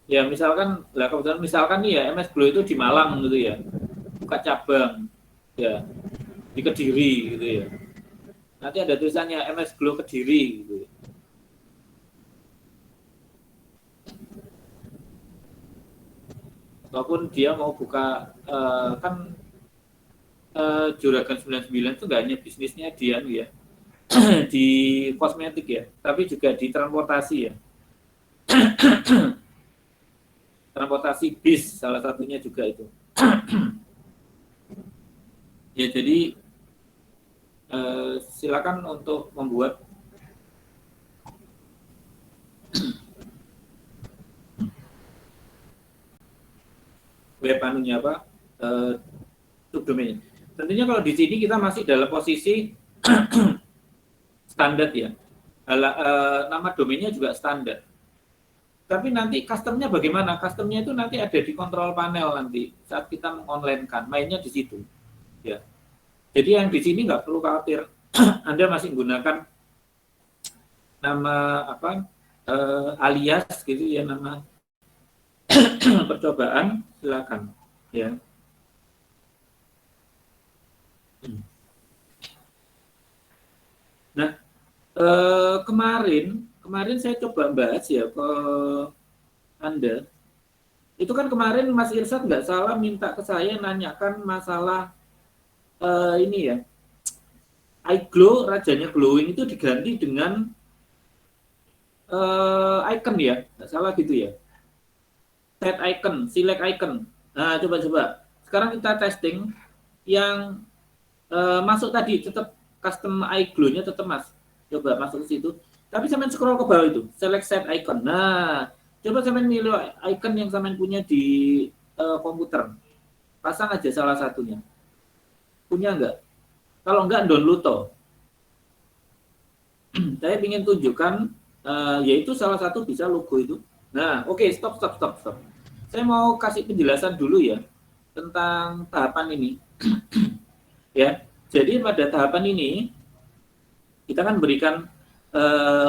Ya misalkan, lah kebetulan misalkan nih ya MS Glow itu di Malang gitu ya, buka cabang ya di Kediri gitu ya. Nanti ada tulisannya MS Glow Kediri gitu. Ataupun dia mau buka kan Juragan 99 itu nggak hanya bisnisnya dia ya di kosmetik ya, tapi juga di transportasi ya. Transportasi bis salah satunya juga itu. Ya jadi silakan untuk membuat web anunya apa subdomain. Tentunya kalau di sini kita masih dalam posisi standar ya. Nama domainnya juga standar. Tapi nanti customnya bagaimana? Customnya itu nanti ada di kontrol panel nanti saat kita mengonline-kan, mainnya di situ. Ya. Jadi yang di sini nggak perlu khawatir. Anda masih menggunakan nama apa alias gitu ya, nama percobaan, silakan. Ya. Nah, kemarin saya coba bahas ya ke Anda. Itu kan kemarin Mas Irsad nggak salah minta ke saya nanyakan masalah ini ya, iGlow rajanya glowing itu diganti dengan icon ya, nggak salah gitu ya. Set icon, select icon. Nah, coba-coba. Sekarang kita testing yang masuk tadi tetap custom iGlow-nya tetap Mas. Coba masuk ke situ. Tapi sampai scroll ke bawah itu, select set icon. Nah, coba sampai milih icon yang sampai punya di komputer. Pasang aja salah satunya. Punya nggak? Kalau nggak, download toh. Saya ingin tunjukkan, yaitu salah satu bisa logo itu. Nah, oke, stop. Saya mau kasih penjelasan dulu ya tentang tahapan ini. Ya, jadi pada tahapan ini kita kan berikan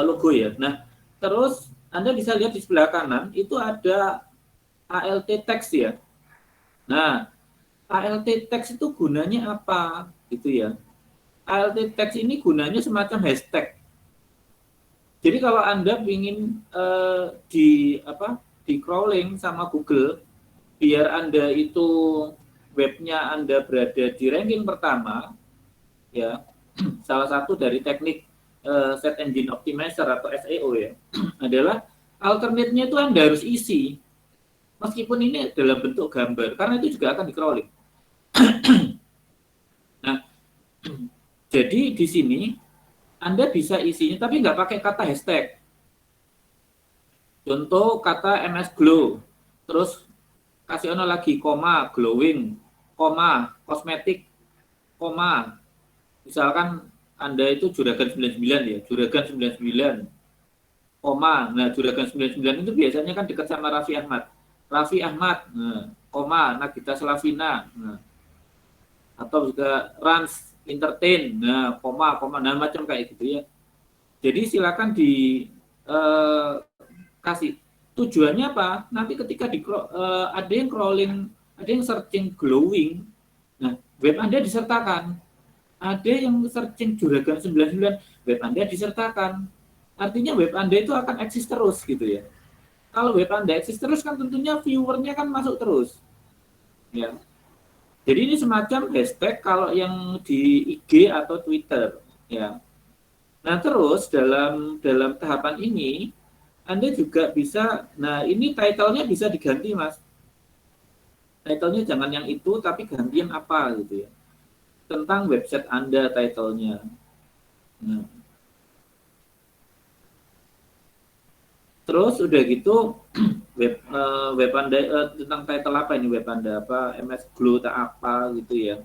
logo ya. Nah, terus Anda bisa lihat di sebelah kanan itu ada ALT text ya. Nah, ALT text itu gunanya apa gitu ya. ALT text ini gunanya semacam hashtag. Jadi kalau Anda ingin di crawling sama Google biar Anda itu webnya Anda berada di ranking pertama ya, salah satu dari teknik Search Engine Optimizer atau SEO ya adalah alternate-nya itu Anda harus isi meskipun ini dalam bentuk gambar karena itu juga akan di crawling. Nah, jadi di sini Anda bisa isinya tapi nggak pakai kata hashtag. Contoh kata MS Glow, terus kasih ono lagi koma glowing, koma kosmetik, koma misalkan Anda itu Juragan 99 ya, Juragan 99, koma. Nah, Juragan 99 itu biasanya kan dekat sama Raffi Ahmad. Raffi Ahmad, nah, koma, Nagita Slavina, nah, atau juga Rans Entertain, nah, koma, nah macam kayak gitu ya. Jadi silakan di eh, kasih tujuannya apa? Nanti ketika ada yang crawling, ada yang searching glowing, nah web Anda disertakan. Ada yang searching Juragan 99, web Anda disertakan. Artinya web Anda itu akan eksis terus gitu ya. Kalau web Anda eksis terus kan tentunya viewernya kan masuk terus. Ya. Jadi ini semacam hashtag kalau yang di IG atau Twitter. Ya. Nah terus dalam tahapan ini Anda juga bisa, nah ini title-nya bisa diganti Mas. Title-nya jangan yang itu, tapi gantian apa gitu ya. Tentang website Anda title-nya. Nah, terus udah gitu web Anda tentang title apa ini web Anda apa MS Glow tak apa gitu ya.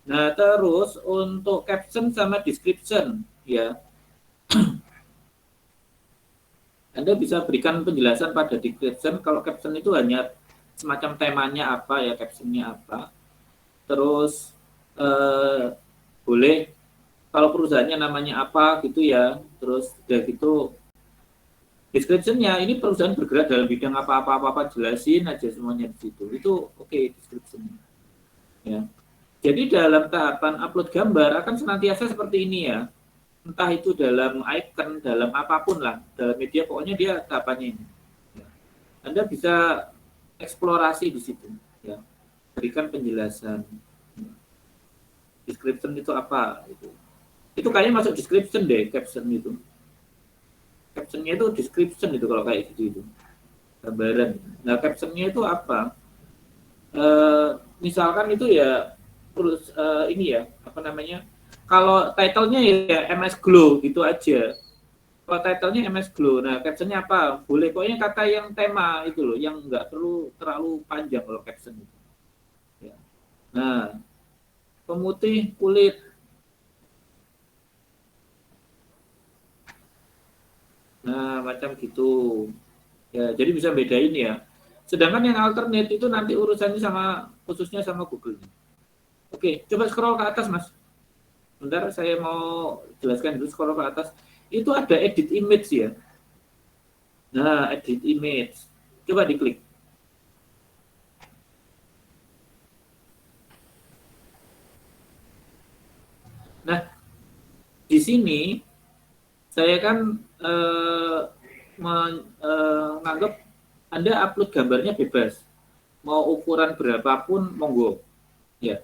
Nah, terus untuk caption sama description ya. Anda bisa berikan penjelasan pada description kalau caption itu hanya semacam temanya apa ya, captionnya apa. Terus eh, boleh kalau perusahaannya namanya apa gitu ya. Terus udah gitu Description-nya ini perusahaan bergerak dalam bidang apa-apa jelasin aja semuanya di situ. Itu oke, description-nya. Ya. Jadi dalam tahapan upload gambar akan senantiasa seperti ini ya. Entah itu dalam icon, dalam apapun lah, dalam media, pokoknya dia tahapannya ini. Ya. Anda bisa eksplorasi di situ. Ya. Berikan penjelasan. Description itu apa? Itu kayaknya masuk description deh, caption itu. Captionnya itu description itu kalau kayak gitu itu. Gambaran. Nah, captionnya itu apa? Misalkan itu ya terus ini ya apa namanya, kalau title-nya ya MS Glow gitu aja, kalau title-nya MS Glow, nah captionnya apa, boleh pokoknya kata yang tema itu loh, yang nggak perlu terlalu panjang kalau caption itu ya. Nah, pemutih kulit, nah macam gitu ya, jadi bisa bedain ya. Sedangkan yang alternate itu nanti urusannya sama khususnya sama Google. Oke, coba scroll ke atas Mas. Bentar, saya mau jelaskan dulu, scroll ke atas. Itu ada edit image ya. Nah, edit image. Coba diklik. Nah, di sini saya kan menganggap Anda upload gambarnya bebas. Mau ukuran berapapun, monggo. Ya.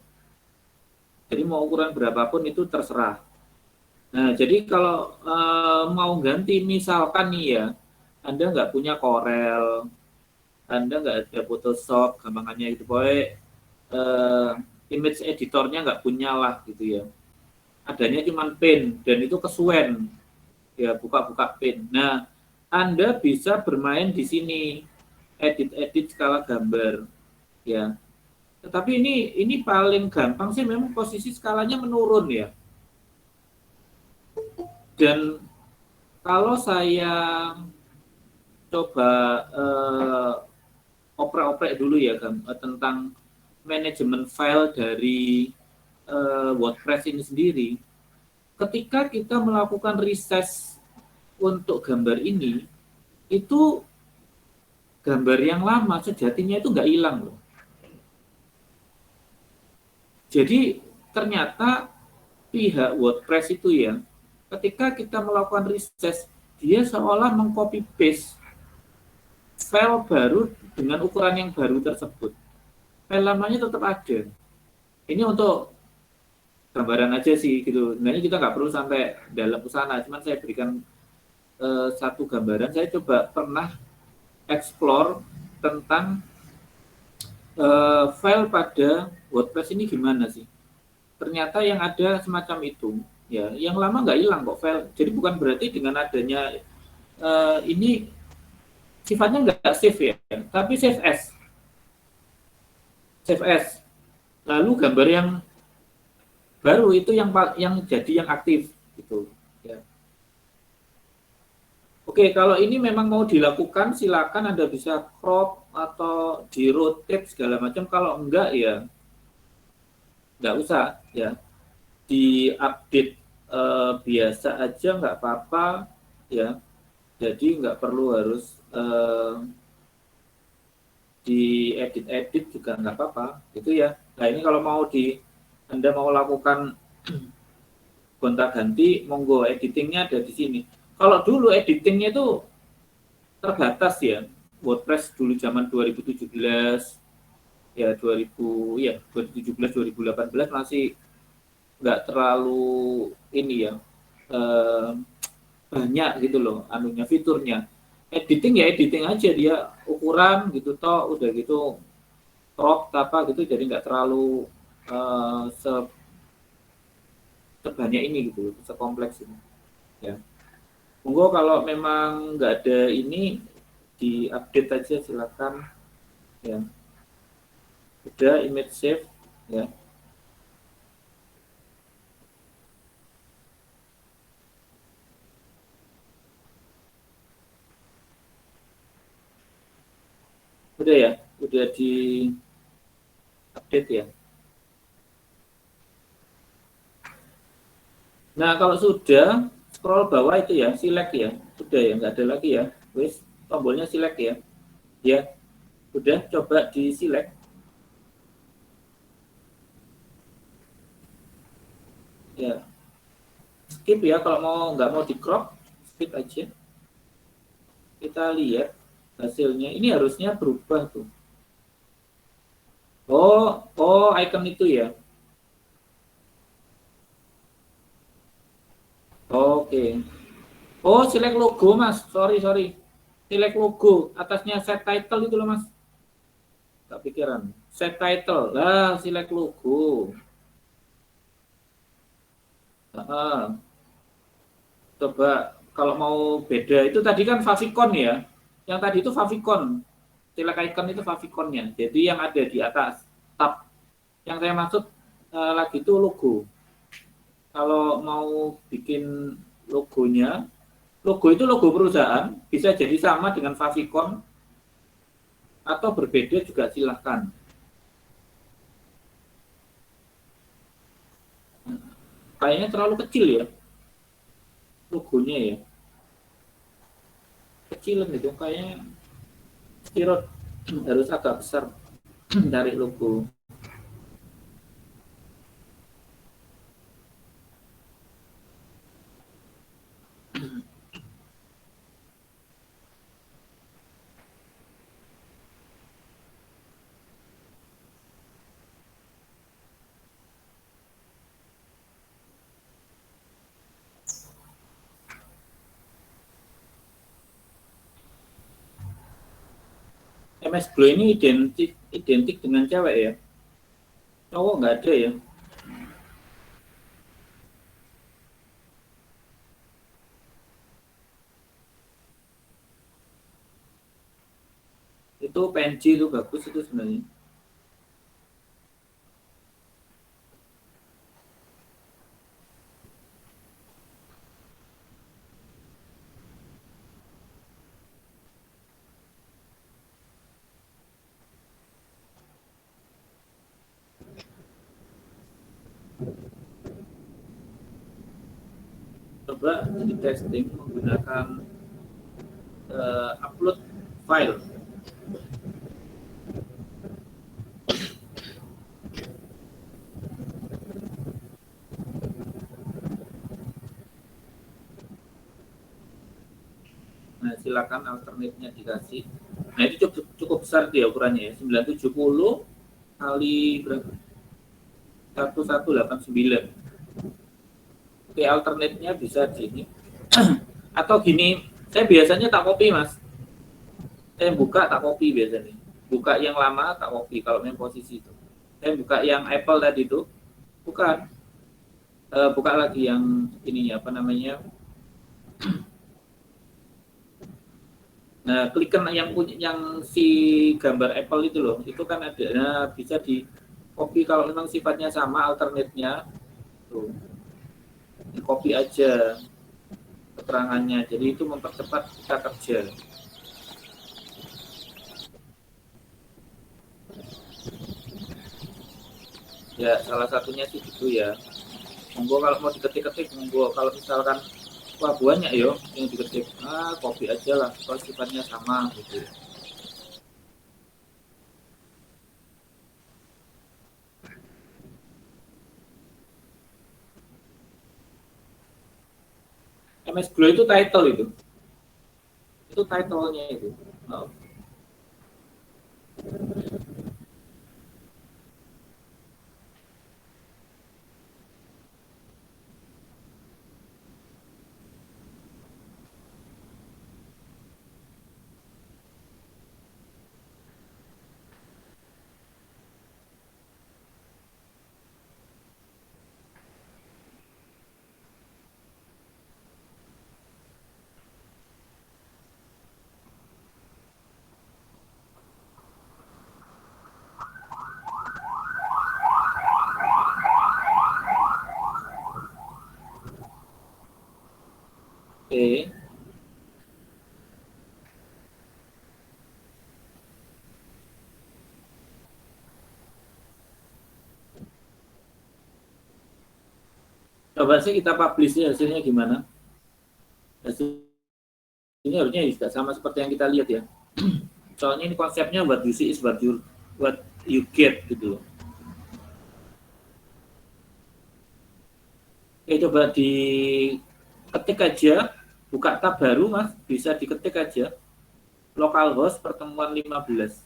Jadi mau ukuran berapapun itu terserah. Nah, jadi kalau mau ganti, misalkan nih ya, Anda nggak punya Corel, Anda nggak ada Photoshop, gampangannya itu, pokoknya image editornya nggak punya lah gitu ya. Adanya cuma Paint dan itu kesuwen ya, buka-buka Paint. Nah, Anda bisa bermain di sini, edit-edit skala gambar ya. Tetapi ini paling gampang sih memang posisi skalanya menurun ya. Dan kalau saya coba oprek-oprek dulu ya tentang manajemen file dari WordPress ini sendiri, ketika kita melakukan resize untuk gambar ini, itu gambar yang lama sejatinya itu nggak hilang loh. Jadi ternyata pihak WordPress itu ya, ketika kita melakukan resize, dia seolah mengcopy paste file baru dengan ukuran yang baru tersebut. File lamanya tetap ada. Ini untuk gambaran aja sih gitu. Sebenarnya kita nggak perlu sampai dalam ke sana, cuman saya berikan satu gambaran. Saya coba pernah explore tentang file pada WordPress ini gimana sih. Ternyata yang ada semacam itu, ya, yang lama nggak hilang kok file. Jadi bukan berarti dengan adanya ini sifatnya nggak save ya, tapi save as. Save as. Lalu gambar yang baru itu yang jadi yang aktif gitu ya. Oke, kalau ini memang mau dilakukan silakan Anda bisa crop atau di rotate segala macam. Kalau enggak ya nggak usah ya, di update biasa aja nggak apa-apa ya. Jadi nggak perlu harus di edit-edit juga nggak apa-apa gitu ya. Nah, ini kalau mau Anda mau lakukan gonta-ganti, monggo, editingnya ada di sini. Kalau dulu editingnya itu terbatas ya, WordPress dulu zaman 2017 ya, 2017 2018 masih nggak terlalu ini ya, banyak gitu loh anunya, fiturnya. Editing ya editing aja, dia ukuran gitu toh, udah gitu crop apa gitu, jadi nggak terlalu sebanyak ini gitu, sekompleks ini ya. Monggo kalau memang nggak ada ini, diupdate aja silakan ya. Udah image save ya. Udah ya, udah di update ya. Nah, kalau sudah scroll bawah itu ya, select ya. Sudah ya, nggak ada lagi ya. Wis, tombolnya select ya. Ya, udah coba di select. Ya, skip ya kalau nggak mau di crop, skip aja. Kita lihat hasilnya. Ini harusnya berubah tuh. Oh, icon itu ya. Oke. Oh, select logo, Mas. Sorry. Select logo. Atasnya set title itu loh, Mas. Tak pikiran. Set title. Lah, select logo. Coba kalau mau beda itu tadi kan favicon ya. Yang tadi itu favicon. Select icon itu faviconnya. Jadi yang ada di atas tab. Yang saya maksud lagi itu logo. Kalau mau bikin logonya, logo itu logo perusahaan, bisa jadi sama dengan favicon atau berbeda juga silahkan. Kayaknya terlalu kecil ya logonya ya. Kecilan itu kayaknya stirot harus agak besar dari logo. MS Glow ini identik dengan cewek ya. Cowok nggak ada ya. Itu PNG itu bagus itu sebenarnya. Coba di testing menggunakan upload file. Nah, silakan alternate-nya dikasih. Nah, itu cukup besar dia ukurannya ya. 970 kali berapa? 1189. Oke, alternate-nya bisa di ini. Atau gini, saya biasanya tak copy, Mas. Saya buka tak copy biasanya. Buka yang lama tak copy kalau memang posisi itu. Saya buka yang Apple tadi itu, bukan. Buka lagi yang ininya apa namanya? Nah, klikkan yang punya yang si gambar Apple itu loh, itu kan ada. Nah, bisa di copy kalau memang sifatnya sama alternate-nya. Tuh, di copy aja keterangannya. Jadi itu mempercepat kita kerja. Ya, salah satunya sih gitu ya. Monggo kalau mau diketik-ketik, monggo kalau misalkan wah banyak yo yang diketik, copy aja lah, kalau sifatnya sama gitu. MS Glow itu title itu title-nya itu. Oh. Oke. Coba sih kita publish hasilnya gimana? Hasilnya Ini harusnya juga sama seperti yang kita lihat ya. Soalnya ini konsepnya what you see is what you get gitu. Oke, coba diketik aja, buka tab baru Mas, bisa diketik aja localhost pertemuan 15.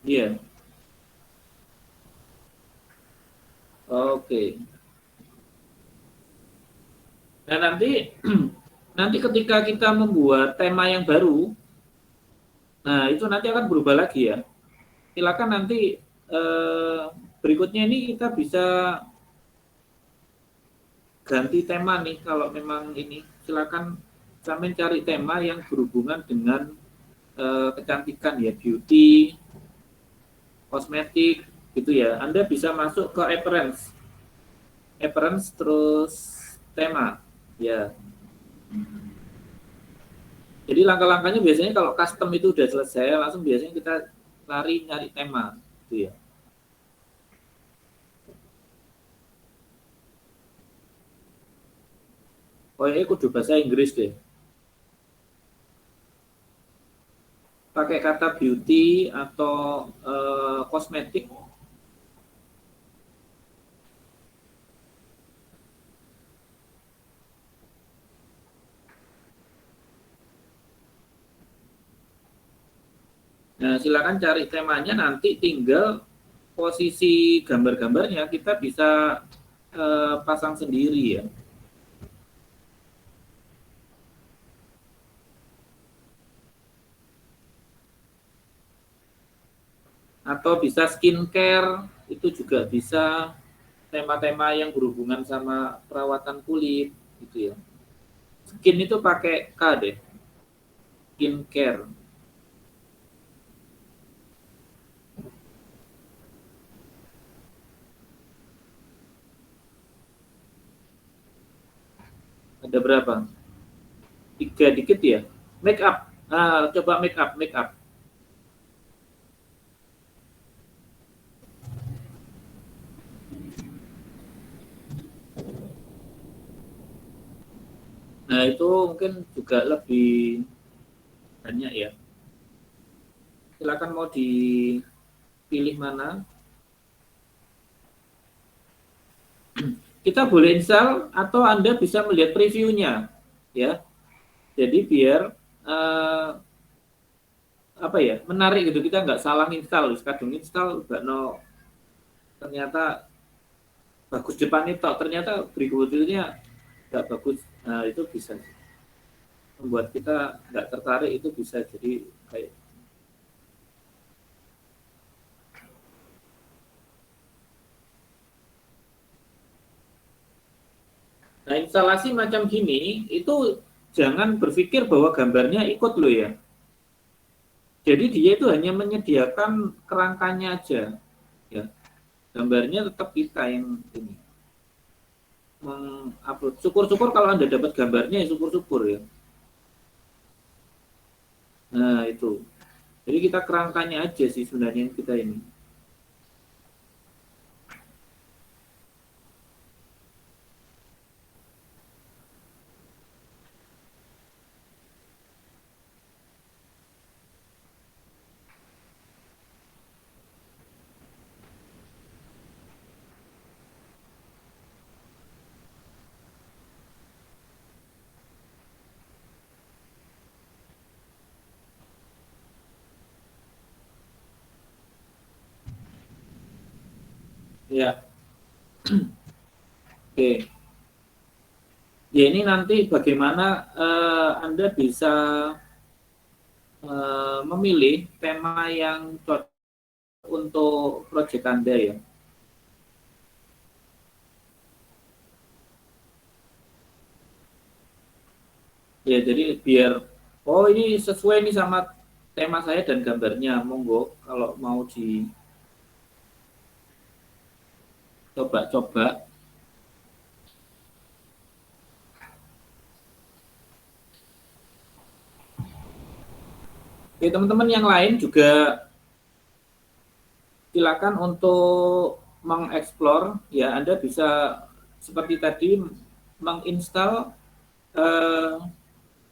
Iya. Oke. Nah, nanti ketika kita membuat tema yang baru, nah itu nanti akan berubah lagi ya. Silakan nanti berikutnya ini kita bisa ganti tema nih kalau memang ini. Silakan sampai cari tema yang berhubungan dengan kecantikan ya, beauty, kosmetik gitu ya. Anda bisa masuk ke appearance terus tema ya. Jadi langkah-langkahnya biasanya kalau custom itu udah selesai, langsung biasanya kita lari nyari tema gitu ya. Oh ini kudu bahasa Inggris deh. Pakai kata beauty atau kosmetik. Nah, silakan cari temanya, nanti tinggal posisi gambar-gambarnya kita bisa pasang sendiri ya. Atau bisa skincare, itu juga bisa tema-tema yang berhubungan sama perawatan kulit gitu ya. Skin itu pakai K deh, skincare. Ada berapa? 3 dikit ya. Make up. Nah, coba make up. Nah, itu mungkin juga lebih banyak ya. Silakan mau dipilih mana. Kita boleh install atau Anda bisa melihat previewnya ya. Jadi biar apa ya, menarik gitu, kita nggak salah install, kadang install nggak no, ternyata bagus depan itu, ternyata berikutnya nggak bagus. Nah itu bisa membuat kita nggak tertarik, itu bisa jadi kayak. Nah instalasi macam gini itu jangan berpikir bahwa gambarnya ikut loh ya. Jadi dia itu hanya menyediakan kerangkanya aja ya, gambarnya tetap kita yang ini mengupload. Syukur-syukur kalau Anda dapat gambarnya ya, syukur-syukur ya. Nah itu, jadi kita kerangkanya aja sih sebenarnya kita ini. Ya, oke. Ya ini nanti bagaimana Anda bisa memilih tema yang cocok untuk proyek Anda ya. Ya jadi biar oh ini sesuai nih sama tema saya dan gambarnya, monggo kalau mau dicoba-coba. Oke, teman-teman yang lain juga silakan untuk mengeksplor ya. Anda bisa seperti tadi menginstal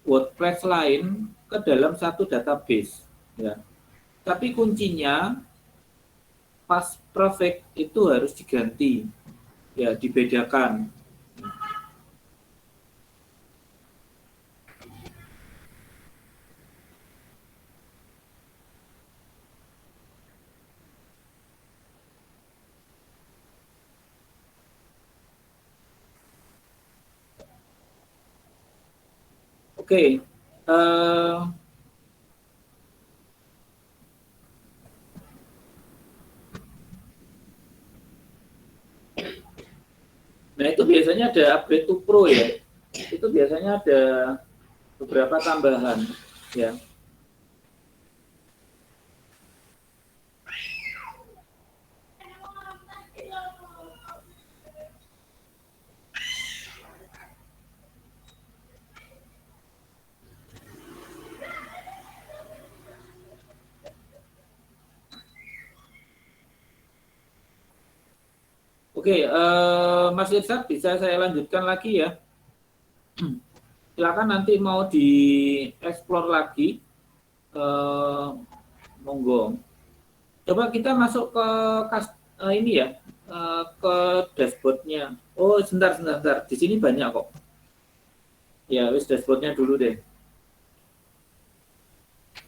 WordPress lain ke dalam satu database, ya. Tapi kuncinya pas perfect itu harus diganti, ya, dibedakan. Oke, nah itu biasanya ada upgrade to pro, ya. Itu biasanya ada beberapa tambahan, ya. Oke, Mas Irsad, bisa saya lanjutkan lagi, ya. Silakan nanti mau dieksplor lagi, monggo. Coba kita masuk ke ini, ya, ke dashboardnya. Oh, sebentar. Di sini banyak kok. Ya, wis dashboardnya dulu deh.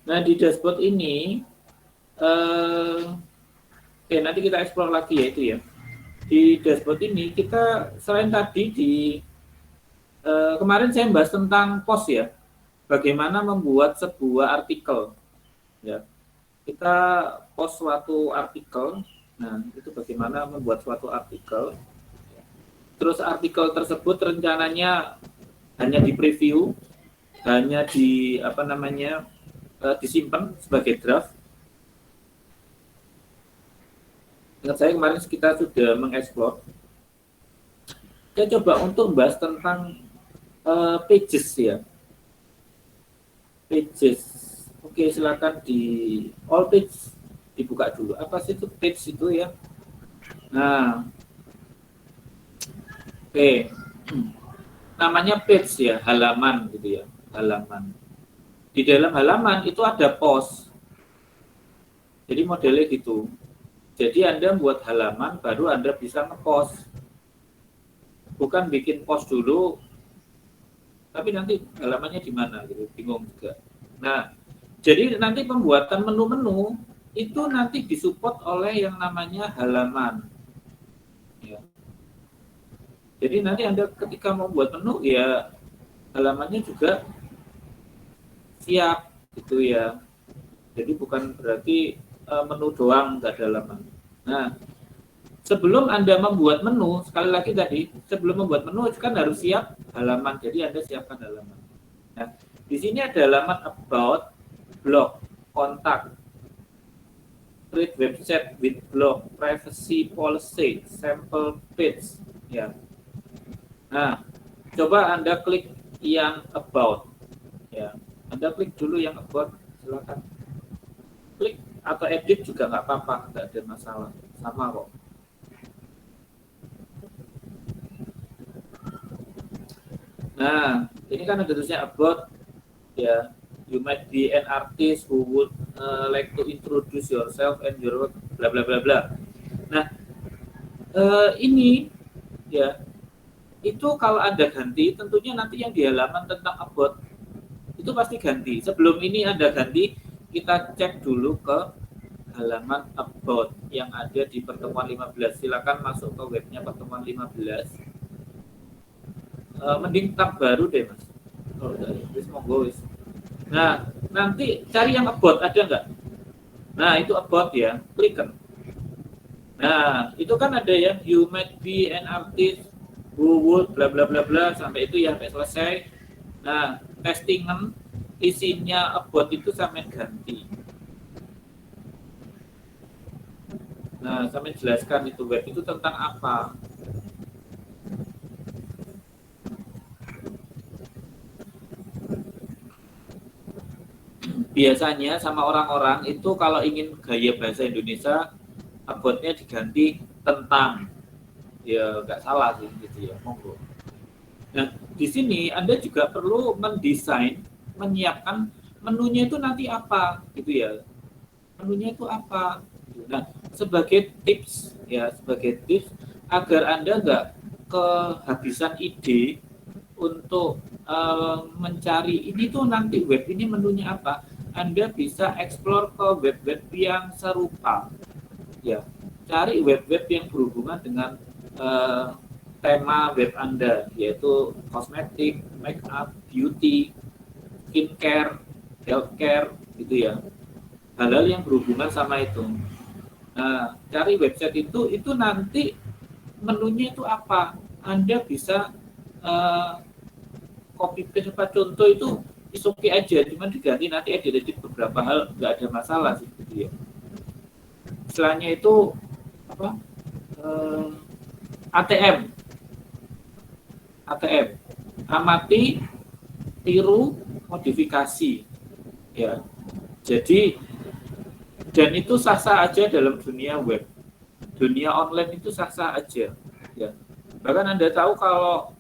Nah, di dashboard ini, oke, nanti kita explore lagi, ya, itu, ya. Di dashboard ini kita selain tadi kemarin saya bahas tentang post, ya, bagaimana membuat sebuah artikel, ya. Kita post suatu artikel, nah itu bagaimana membuat suatu artikel. Terus artikel tersebut rencananya hanya di preview, hanya disimpan sebagai draft. Ingat saya kemarin kita sudah mengeksplor. Saya coba untuk membahas tentang pages, ya. Pages. Oke, silakan di all page dibuka dulu. Apa sih itu page itu, ya? Nah, oke. Namanya page, ya, halaman gitu, ya, halaman. Di dalam halaman itu ada post. Jadi modelnya gitu. Jadi Anda buat halaman, baru Anda bisa ngepost. Bukan bikin post dulu, tapi nanti halamannya di mana gitu, bingung juga. Nah, jadi nanti pembuatan menu-menu itu nanti disupport oleh yang namanya halaman. Ya. Jadi nanti Anda ketika mau buat menu, ya halamannya juga siap gitu, ya. Jadi bukan berarti menu doang nggak ada halaman. Nah, sebelum Anda membuat menu, sekali lagi tadi, sebelum membuat menu kan harus siap halaman. Jadi Anda siapkan halaman. Nah, di sini ada halaman about, blog, kontak, create website with blog, privacy policy, sample page, ya. Nah, coba Anda klik yang about, ya. Anda klik dulu yang about, silakan. Klik atau edit juga nggak apa-apa, nggak ada masalah, sama kok. Nah, ini kan ada tulisnya about, ya. You might be an artist who would like to introduce yourself and your work, bla bla bla bla. Nah, ini, ya, itu kalau Anda ganti, tentunya nanti yang di halaman tentang about itu pasti ganti. Sebelum ini Anda ganti, kita cek dulu ke halaman about yang ada di pertemuan 15. Silakan masuk ke webnya pertemuan 15. Mending tab baru deh, Mas. Oh, wis monggo wis. Nah, nanti cari yang about, ada nggak? Nah, itu about, ya, klik kan. Nah, itu kan ada ya, you might be an artist who would bla bla bla bla, sampai itu ya, sampai selesai. Nah, testingan isinya about itu sampai ganti. Nah, sampai jelaskan itu web itu tentang apa. Biasanya sama orang-orang itu kalau ingin gaya bahasa Indonesia, about-nya diganti tentang, ya nggak salah sih gitu ya, monggo. Nah, di sini Anda juga perlu mendesain, menyiapkan menunya itu nanti apa gitu ya. Menunya itu apa. Nah, sebagai tips ya, sebagai tips agar Anda nggak kehabisan ide untuk mencari ini tuh nanti web ini menunya apa, Anda bisa explore ke web-web yang serupa ya, cari web-web yang berhubungan dengan tema web Anda, yaitu kosmetik, make up, beauty, skincare, healthcare gitu ya, hal-hal yang berhubungan sama itu. Nah, cari website itu nanti menunya itu apa, Anda bisa copy paste apa contoh itu is oke aja, cuma diganti nanti edit beberapa hal, nggak ada masalah sih gitu ya. Istilahnya itu apa? ATM, amati, tiru, modifikasi, ya. Jadi dan itu sah-sah aja dalam dunia web, dunia online itu sah-sah aja, ya. Bahkan Anda tahu kalau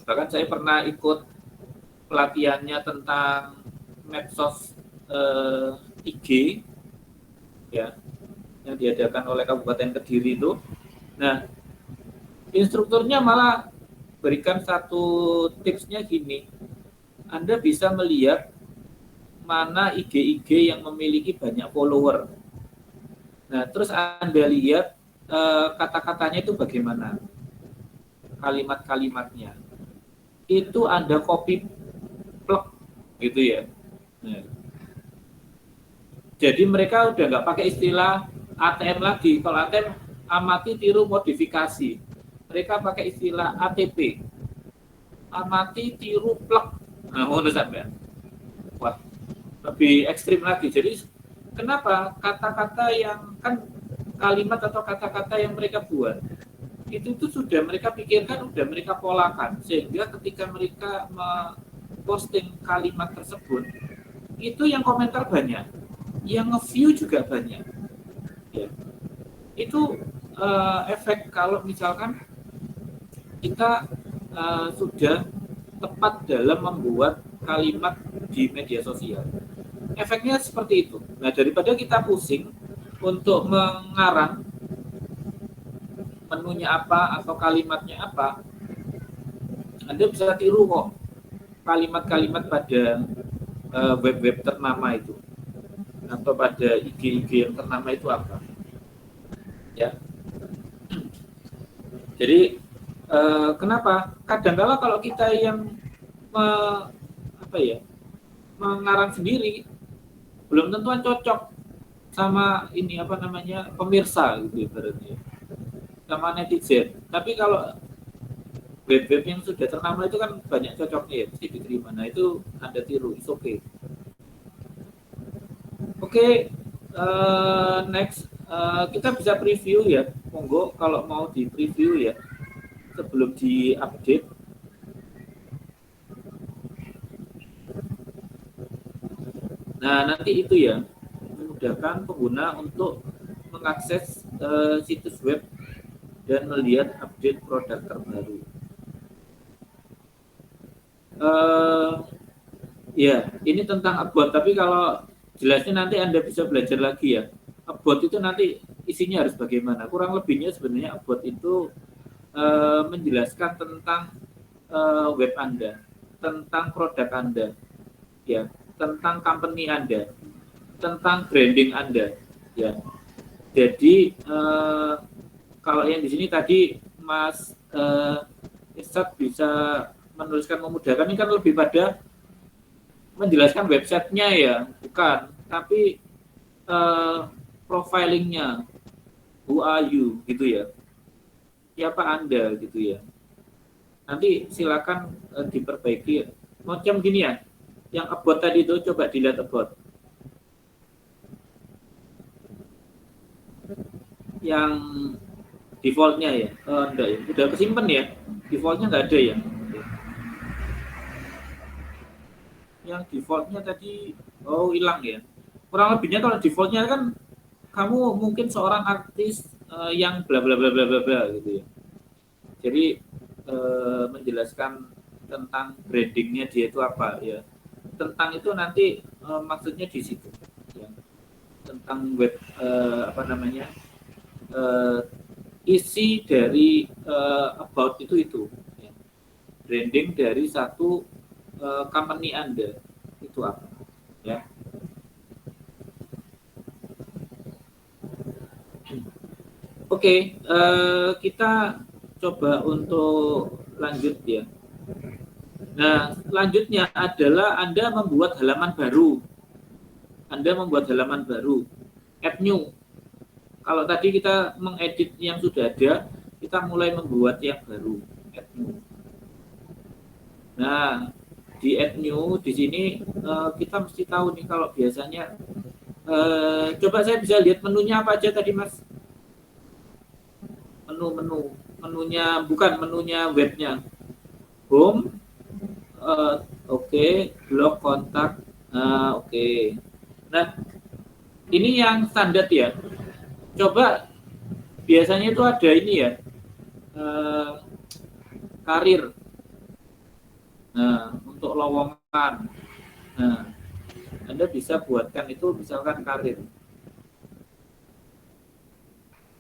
bahkan saya pernah ikut pelatihannya tentang medsos IG ya, yang diadakan oleh Kabupaten Kediri itu. Nah, instrukturnya malah berikan satu tipsnya gini, Anda bisa melihat mana IG-IG yang memiliki banyak follower. Nah, terus Anda lihat kata-katanya itu bagaimana, kalimat-kalimatnya. Itu Anda copy plug gitu ya. Nah, jadi mereka udah nggak pakai istilah ATM lagi. Kalau ATM amati, tiru, modifikasi. Mereka pakai istilah ATP. Amati, tiru, plug. Nah, menurut sampai. Wah, lebih ekstrim lagi. Jadi kenapa kata-kata yang kan kalimat atau kata-kata yang mereka buat itu tuh sudah mereka pikirkan, sudah mereka polakan, sehingga ketika mereka posting kalimat tersebut itu yang komentar banyak, yang nge-view juga banyak ya. Itu efek kalau misalkan kita sudah tepat dalam membuat kalimat di media sosial, efeknya seperti itu. Nah, daripada kita pusing untuk mengarang menunya apa atau kalimatnya apa, Anda bisa tiru kok kalimat-kalimat pada web-web ternama itu atau pada IG-IG yang ternama itu apa ya. Jadi kenapa kadang-kala kalau kita yang mengarang sendiri belum tentuan cocok sama ini apa namanya pemirsa gitu ibaratnya, sama netizen. Tapi kalau web-web yang sudah ternama itu kan banyak cocoknya ya, mesti diterima. Nah, itu Anda tiru, it's okay. Oke, next kita bisa preview ya, monggo kalau mau di preview ya sebelum di update. Nah, nanti itu ya memudahkan pengguna untuk mengakses situs web dan melihat update produk terbaru. Ya, ini tentang Upbot, tapi kalau jelasnya nanti Anda bisa belajar lagi ya. Upbot itu nanti isinya harus bagaimana. Kurang lebihnya sebenarnya Upbot itu menjelaskan tentang web Anda, tentang produk Anda, ya, tentang company Anda, tentang branding Anda, ya. Jadi kalau yang di sini tadi Mas Irsad bisa menuliskan memudahkan, ini kan lebih pada menjelaskan websitenya ya, bukan, tapi profilingnya, who are you gitu ya, siapa Anda gitu ya. Nanti silakan diperbaiki. Macam gini ya, yang about tadi itu coba dilihat about. Yang defaultnya ya, enggak ya, udah kesimpan ya, defaultnya nggak ada ya. Yang defaultnya tadi hilang ya. Kurang lebihnya kalau defaultnya kan kamu mungkin seorang artis yang bla bla bla bla bla bla gitu ya. Jadi menjelaskan tentang brandingnya dia itu apa ya. Tentang itu nanti maksudnya di situ ya. Tentang web apa namanya isi dari about itu ya. Branding dari satu company Anda itu apa ya. Oke, kita coba untuk lanjut ya. Nah, selanjutnya adalah Anda membuat halaman baru. Anda membuat halaman baru, add new. Kalau tadi kita mengedit yang sudah ada, kita mulai membuat yang baru, add new. Nah, di add new di sini kita mesti tahu nih kalau biasanya coba saya bisa lihat menunya apa aja tadi Mas? Menunya bukan menunya webnya. Home, oke, blog kontak, oke. Nah, ini yang standar ya. Coba biasanya itu ada ini ya, karir. Nah, untuk lowongan. Nah, Anda bisa buatkan itu misalkan karir.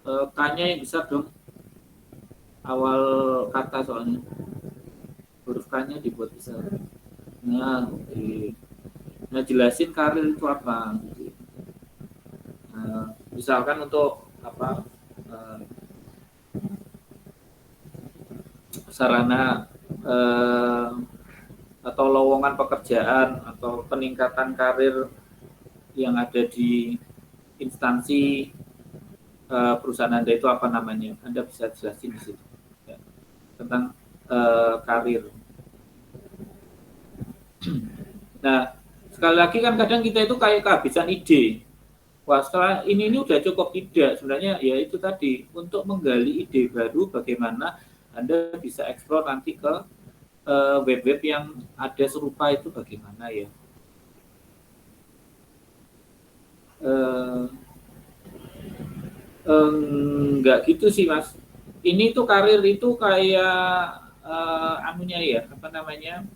K-nya yang besar dong. Awal kata soalnya. Huruf K-nya dibuat besar. Nah, oke. Nah, jelasin karir itu apa. Nah, misalkan untuk apa sarana atau lowongan pekerjaan atau peningkatan karir yang ada di instansi perusahaan Anda itu apa namanya? Anda bisa jelasin di situ ya, tentang karir. Nah, sekali lagi kan kadang kita itu kayak kehabisan ide. Wah, setelah ini udah cukup tidak. Sebenarnya ya itu tadi, untuk menggali ide baru bagaimana Anda bisa eksplor nanti ke web-web yang ada serupa itu bagaimana ya. Enggak gitu sih Mas. Ini tuh karir itu kayak anunya ya, apa namanya,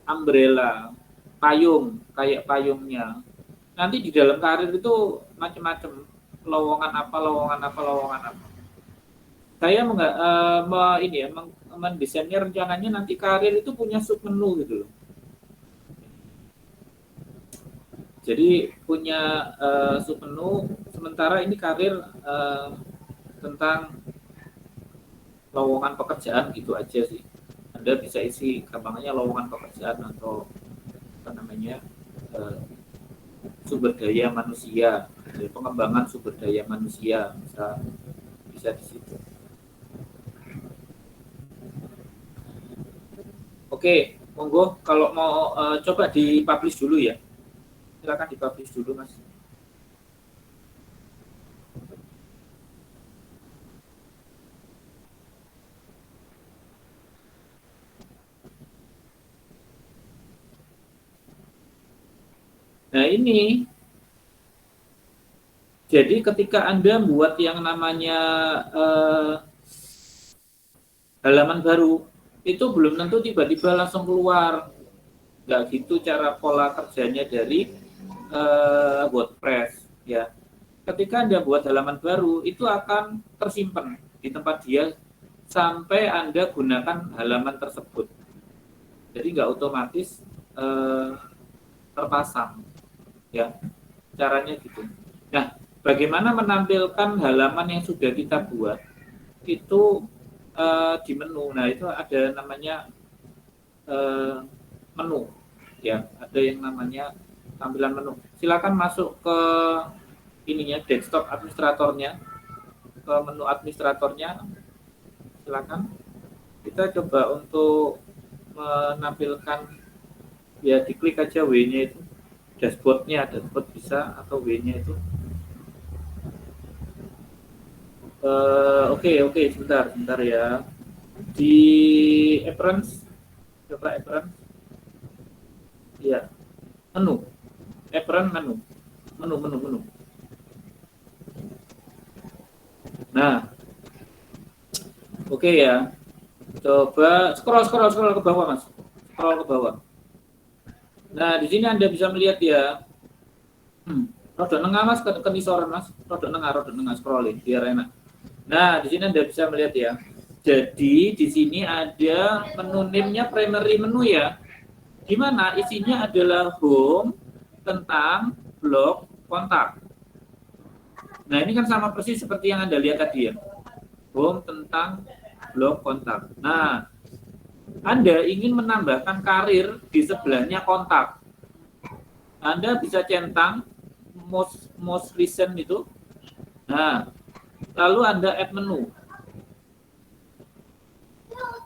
umbrella, payung, kayak payungnya. Nanti di dalam karir itu macam-macam, lowongan apa, lowongan apa, lowongan apa. Saya ini ya, mendesainnya rencananya nanti karir itu punya submenu gitu loh. Jadi punya submenu, sementara ini karir tentang lowongan pekerjaan gitu aja sih. Anda bisa isi gampangnya lowongan pekerjaan atau apa namanya sumber daya manusia, pengembangan sumber daya manusia bisa di situ. Oke, monggo kalau mau coba dipublish dulu ya. Silakan dipublish dulu Mas. Nah ini, jadi ketika Anda buat yang namanya halaman baru, itu belum tentu tiba-tiba langsung keluar. Nggak gitu cara pola kerjanya dari WordPress. Ya, ketika Anda buat halaman baru, itu akan tersimpan di tempat dia sampai Anda gunakan halaman tersebut. Jadi nggak otomatis terpasang. Ya, caranya gitu. Nah, bagaimana menampilkan halaman yang sudah kita buat itu di menu. Nah, itu ada namanya menu. Ya, ada yang namanya tampilan menu. Silakan masuk ke ininya, desktop administratornya, ke menu administratornya. Silakan. Kita coba untuk menampilkan, ya diklik aja W-nya itu. Dashboard-nya, dashboard bisa, atau W-nya itu. Oke, sebentar ya. Di appearance, coba appearance. Iya, menu. Appearance menu. Nah, Oke ya. Coba scroll ke bawah, Mas. Scroll ke bawah. Nah, di sini Anda bisa melihat ya. Rodok nengah, Mas, ke isoran, Mas. Rodok nengah scrolling biar enak. Nah, di sini Anda bisa melihat ya. Jadi di sini ada menu name-nya primary menu ya. Di mana isinya adalah home, tentang, blog, kontak. Nah, ini kan sama persis seperti yang Anda lihat tadi ya. Home, tentang, blog, kontak. Nah, Anda ingin menambahkan karir di sebelahnya kontak. Anda bisa centang most recent itu. Nah, lalu Anda add menu.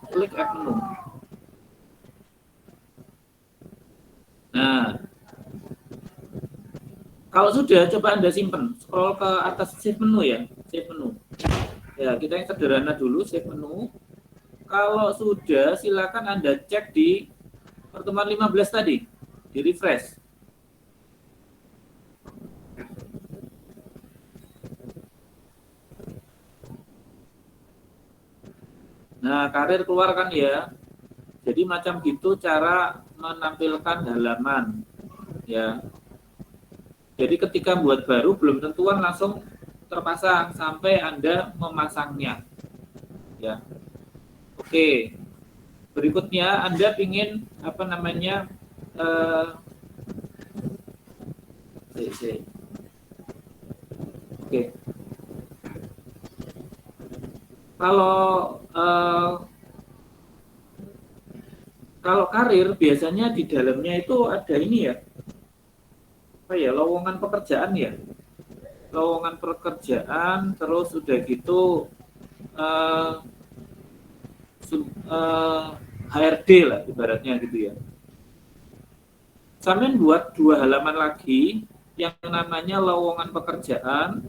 Klik add menu. Nah, kalau sudah, coba Anda simpan. Scroll ke atas save menu ya. Save menu. Ya, kita yang sederhana dulu, save menu. Kalau sudah, silakan Anda cek di pertemuan 15 tadi. Di refresh. Nah, karir keluar kan ya. Jadi macam gitu cara menampilkan halaman. Ya. Jadi ketika buat baru belum tentuan langsung terpasang sampai Anda memasangnya. Ya. Oke. Berikutnya Anda ingin apa namanya? Oke. Kalau karir biasanya di dalamnya itu ada ini ya. Apa ya? Lowongan pekerjaan ya. Lowongan pekerjaan, terus udah gitu HRD lah ibaratnya gitu ya. Sampean buat 2 halaman lagi yang namanya lowongan pekerjaan,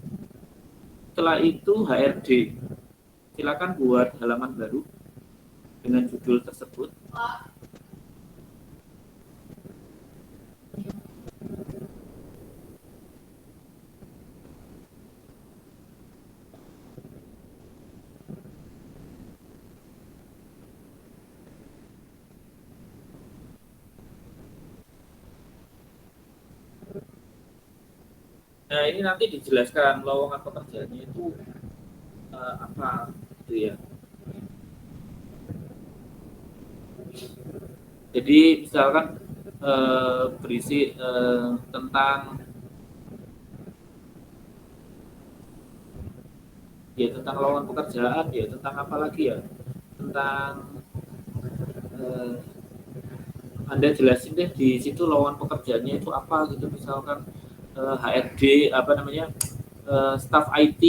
setelah itu HRD. Silakan buat halaman baru dengan judul tersebut. Nah, ini nanti dijelaskan lowongan pekerjaannya itu apa gitu ya. Jadi misalkan berisi tentang lowongan pekerjaan ya, tentang apa lagi ya, tentang Anda jelasin deh di situ lowongan pekerjaannya itu apa gitu, misalkan HRD apa namanya, staff IT,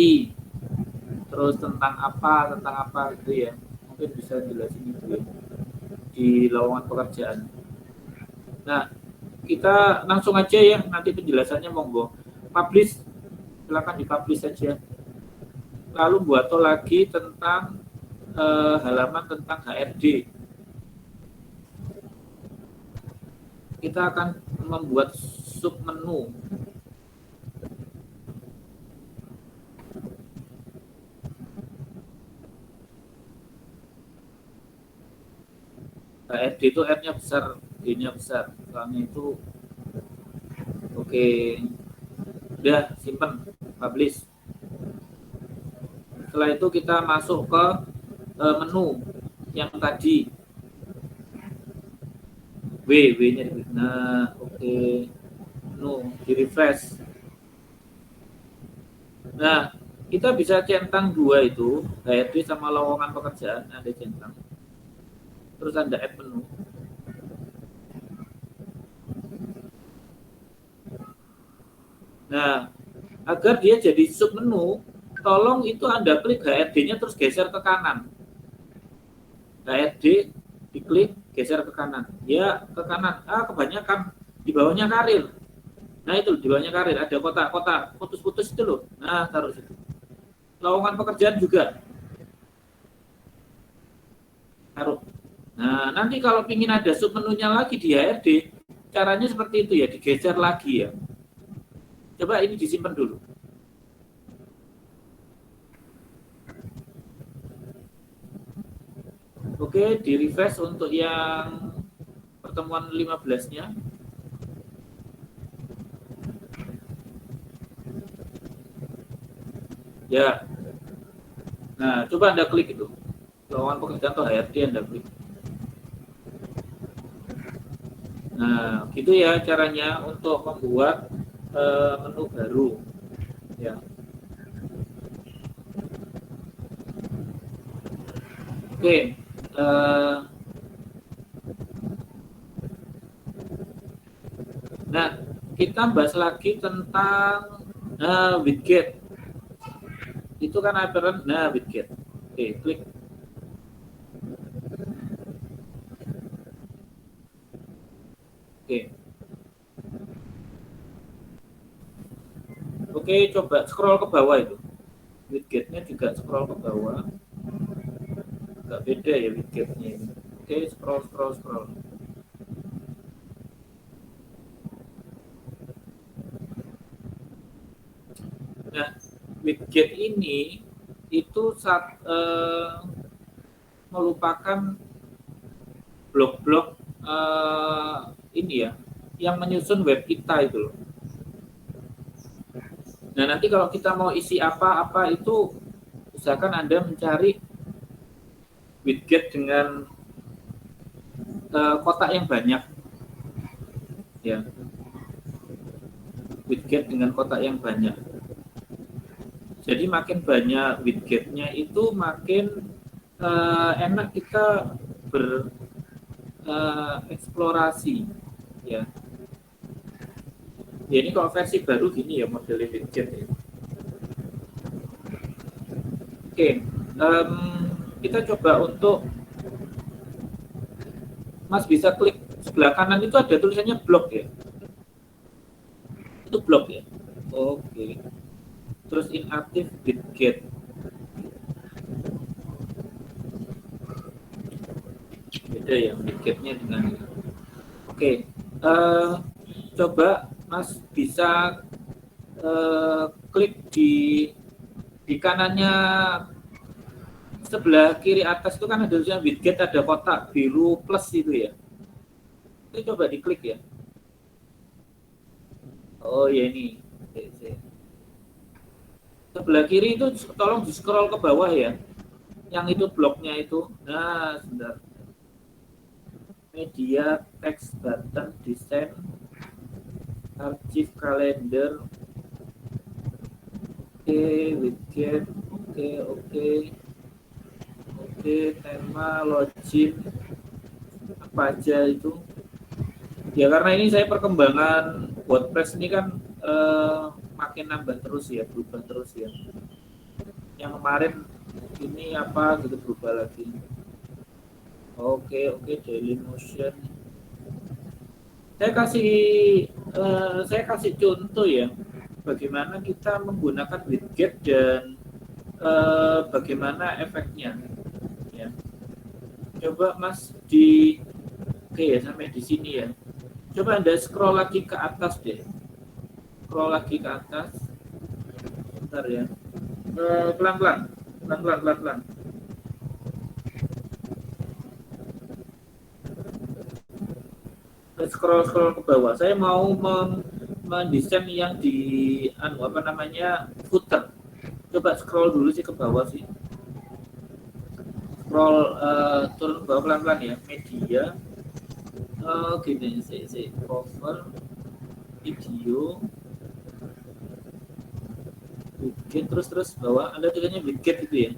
terus tentang apa gitu ya, mungkin bisa jelasin itu ya di lowongan pekerjaan. Nah, kita langsung aja ya, nanti penjelasannya monggo publish, silakan dipublish saja. Lalu buat lagi tentang halaman tentang HRD. Kita akan membuat sub menu. HRD itu R-nya besar, D-nya besar. Soalnya itu oke. Udah, simpan, publish. Setelah itu kita masuk ke menu yang tadi. W-nya di nah, oke. Menu, di refresh. Nah, kita bisa centang 2 itu, HRD sama lowongan pekerjaan, Anda centang. Terus Anda add menu. Nah, agar dia jadi sub menu, tolong itu Anda klik HRD-nya terus geser ke kanan. HRD diklik, geser ke kanan. Ya, ke kanan. Kebanyakan di bawahnya karir. Nah, itu di bawahnya karir ada kotak-kotak putus-putus itu loh. Nah, taruh situ. Lowongan pekerjaan juga. Taruh. Nah, nanti kalau ingin ada sub menunya lagi di HRD, caranya seperti itu ya, digeser lagi ya. Coba ini disimpan dulu. Oke, di refresh untuk yang pertemuan 15-nya. Ya. Nah, coba Anda klik itu. Lowongan pekerjaan atau HRD Anda klik. Nah, gitu ya caranya untuk membuat menu baru. Ya. Oke. Nah, kita bahas lagi tentang widget. Itu kan apparent, widget. Oke, klik. Oke. Oke, coba scroll ke bawah itu. Widgetnya juga scroll ke bawah. Nggak beda ya widgetnya ini. Oke, scroll. Nah, widget ini itu merupakan blok-blok ini ya, yang menyusun web kita itu loh. Nah, nanti kalau kita mau isi apa-apa itu, usahakan Anda mencari widget dengan kotak yang banyak. Ya. Widget dengan kotak yang banyak. Jadi makin banyak widgetnya itu makin enak kita bereksplorasi. Ya. Ya, ini kalau versi baru gini ya modelnya widget ya. Oke, kita coba untuk Mas bisa klik sebelah kanan itu ada tulisannya blog ya. Itu blog ya. Oke. Terus inactive widget. Beda ya widgetnya dengan ini. Oke. Coba Mas bisa klik di kanannya sebelah kiri atas itu kan ada tulisan widget, ada kotak biru plus itu ya. Itu coba diklik ya. Oh ya ini. Sebelah kiri itu tolong di scroll ke bawah ya. Yang itu bloknya itu. Nah, sebentar. Media, text, button, desain, archive, kalender. Oke, widget. Oke, tema, login, apa aja itu. Ya karena ini saya perkembangan WordPress ini kan makin nambah terus ya, berubah terus ya. Yang kemarin ini apa gitu berubah lagi. Oke, Dailymotion. Saya kasih contoh ya, bagaimana kita menggunakan widget dan bagaimana efeknya. Ya. Coba Mas oke ya sampai di sini ya. Coba Anda scroll lagi ke atas deh. Scroll lagi ke atas. Bentar ya. Pelan-pelan. Scroll ke bawah. Saya mau mendesain yang di footer. Coba scroll dulu sih ke bawah sih. Scroll turun ke bawah pelan-pelan ya. Media. Gini sih cover video widget terus bawah Anda tulisannya widget gitu ya.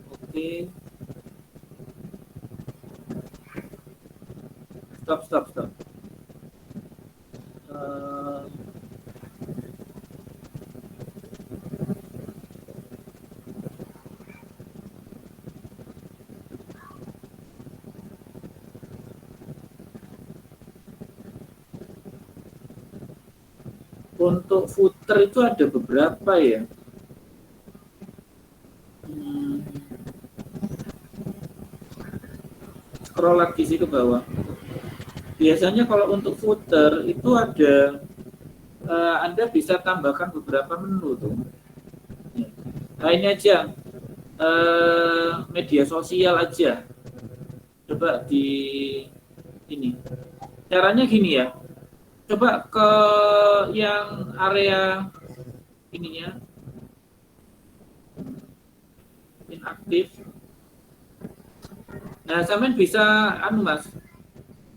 Oke. Stop. Untuk footer itu ada beberapa ya. Scroll lagi sih ke bawah. Biasanya kalau untuk footer itu ada Anda bisa tambahkan beberapa menu tuh. Nah ini aja media sosial aja. Coba di ini. Caranya gini ya. Coba ke yang area ininya inaktif. Nah, sampean bisa anu Mas,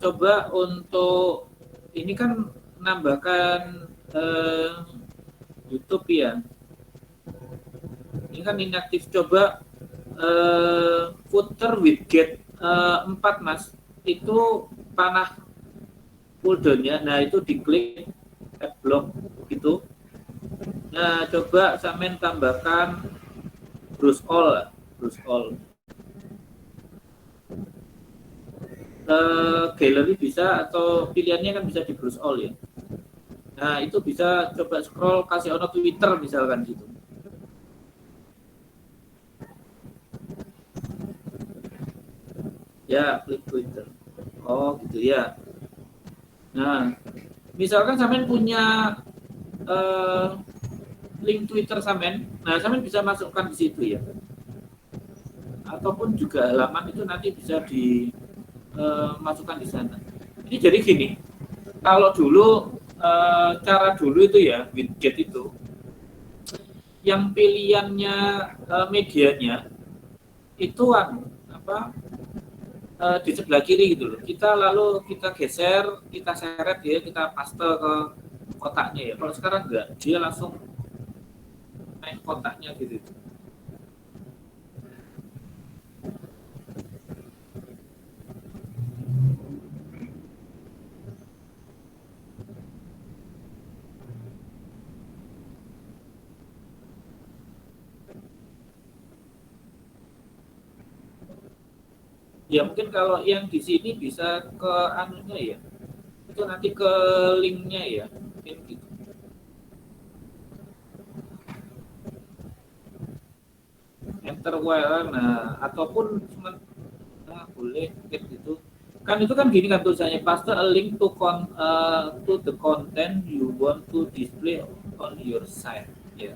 coba untuk ini kan menambahkan YouTube ya. Ini kan inaktif, coba footer widget 4 Mas. Itu panah foldernya. Nah, itu diklik adblock gitu. Nah, coba sampean tambahkan browse all, browse all. Gallery bisa, atau pilihannya kan bisa di browse all ya. Nah, itu bisa coba scroll, kasih ono Twitter misalkan gitu. Ya, klik Twitter. Oh, gitu ya. Nah, misalkan sampean punya link Twitter sampean, nah sampean bisa masukkan di situ ya. Ataupun juga halaman itu nanti bisa dimasukkan di sana. Ini jadi gini, kalau dulu cara dulu itu ya widget itu yang pilihannya medianya itu apa di sebelah kiri gitu loh. Kita lalu kita geser, kita seret ya, kita paste ke kotaknya ya. Kalau sekarang enggak, dia langsung naik kotaknya gitu. Ya mungkin kalau yang di sini bisa ke anunya ya, itu nanti ke linknya ya, mungkin gitu. Enter while, nah ataupun cuma boleh mungkin gitu. Kan itu kan gini kan tulisannya, paste a link to the content you want to display on your site. Ya,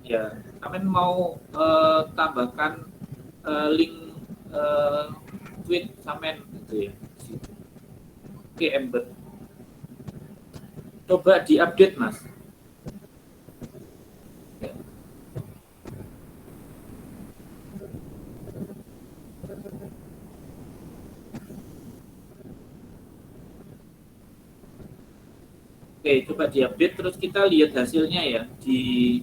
ya. Kalian mau tambahkan link tweet sampean gitu ya. Oke, embed. Coba diupdate Mas. Ya. Oke, coba diupdate terus kita lihat hasilnya ya di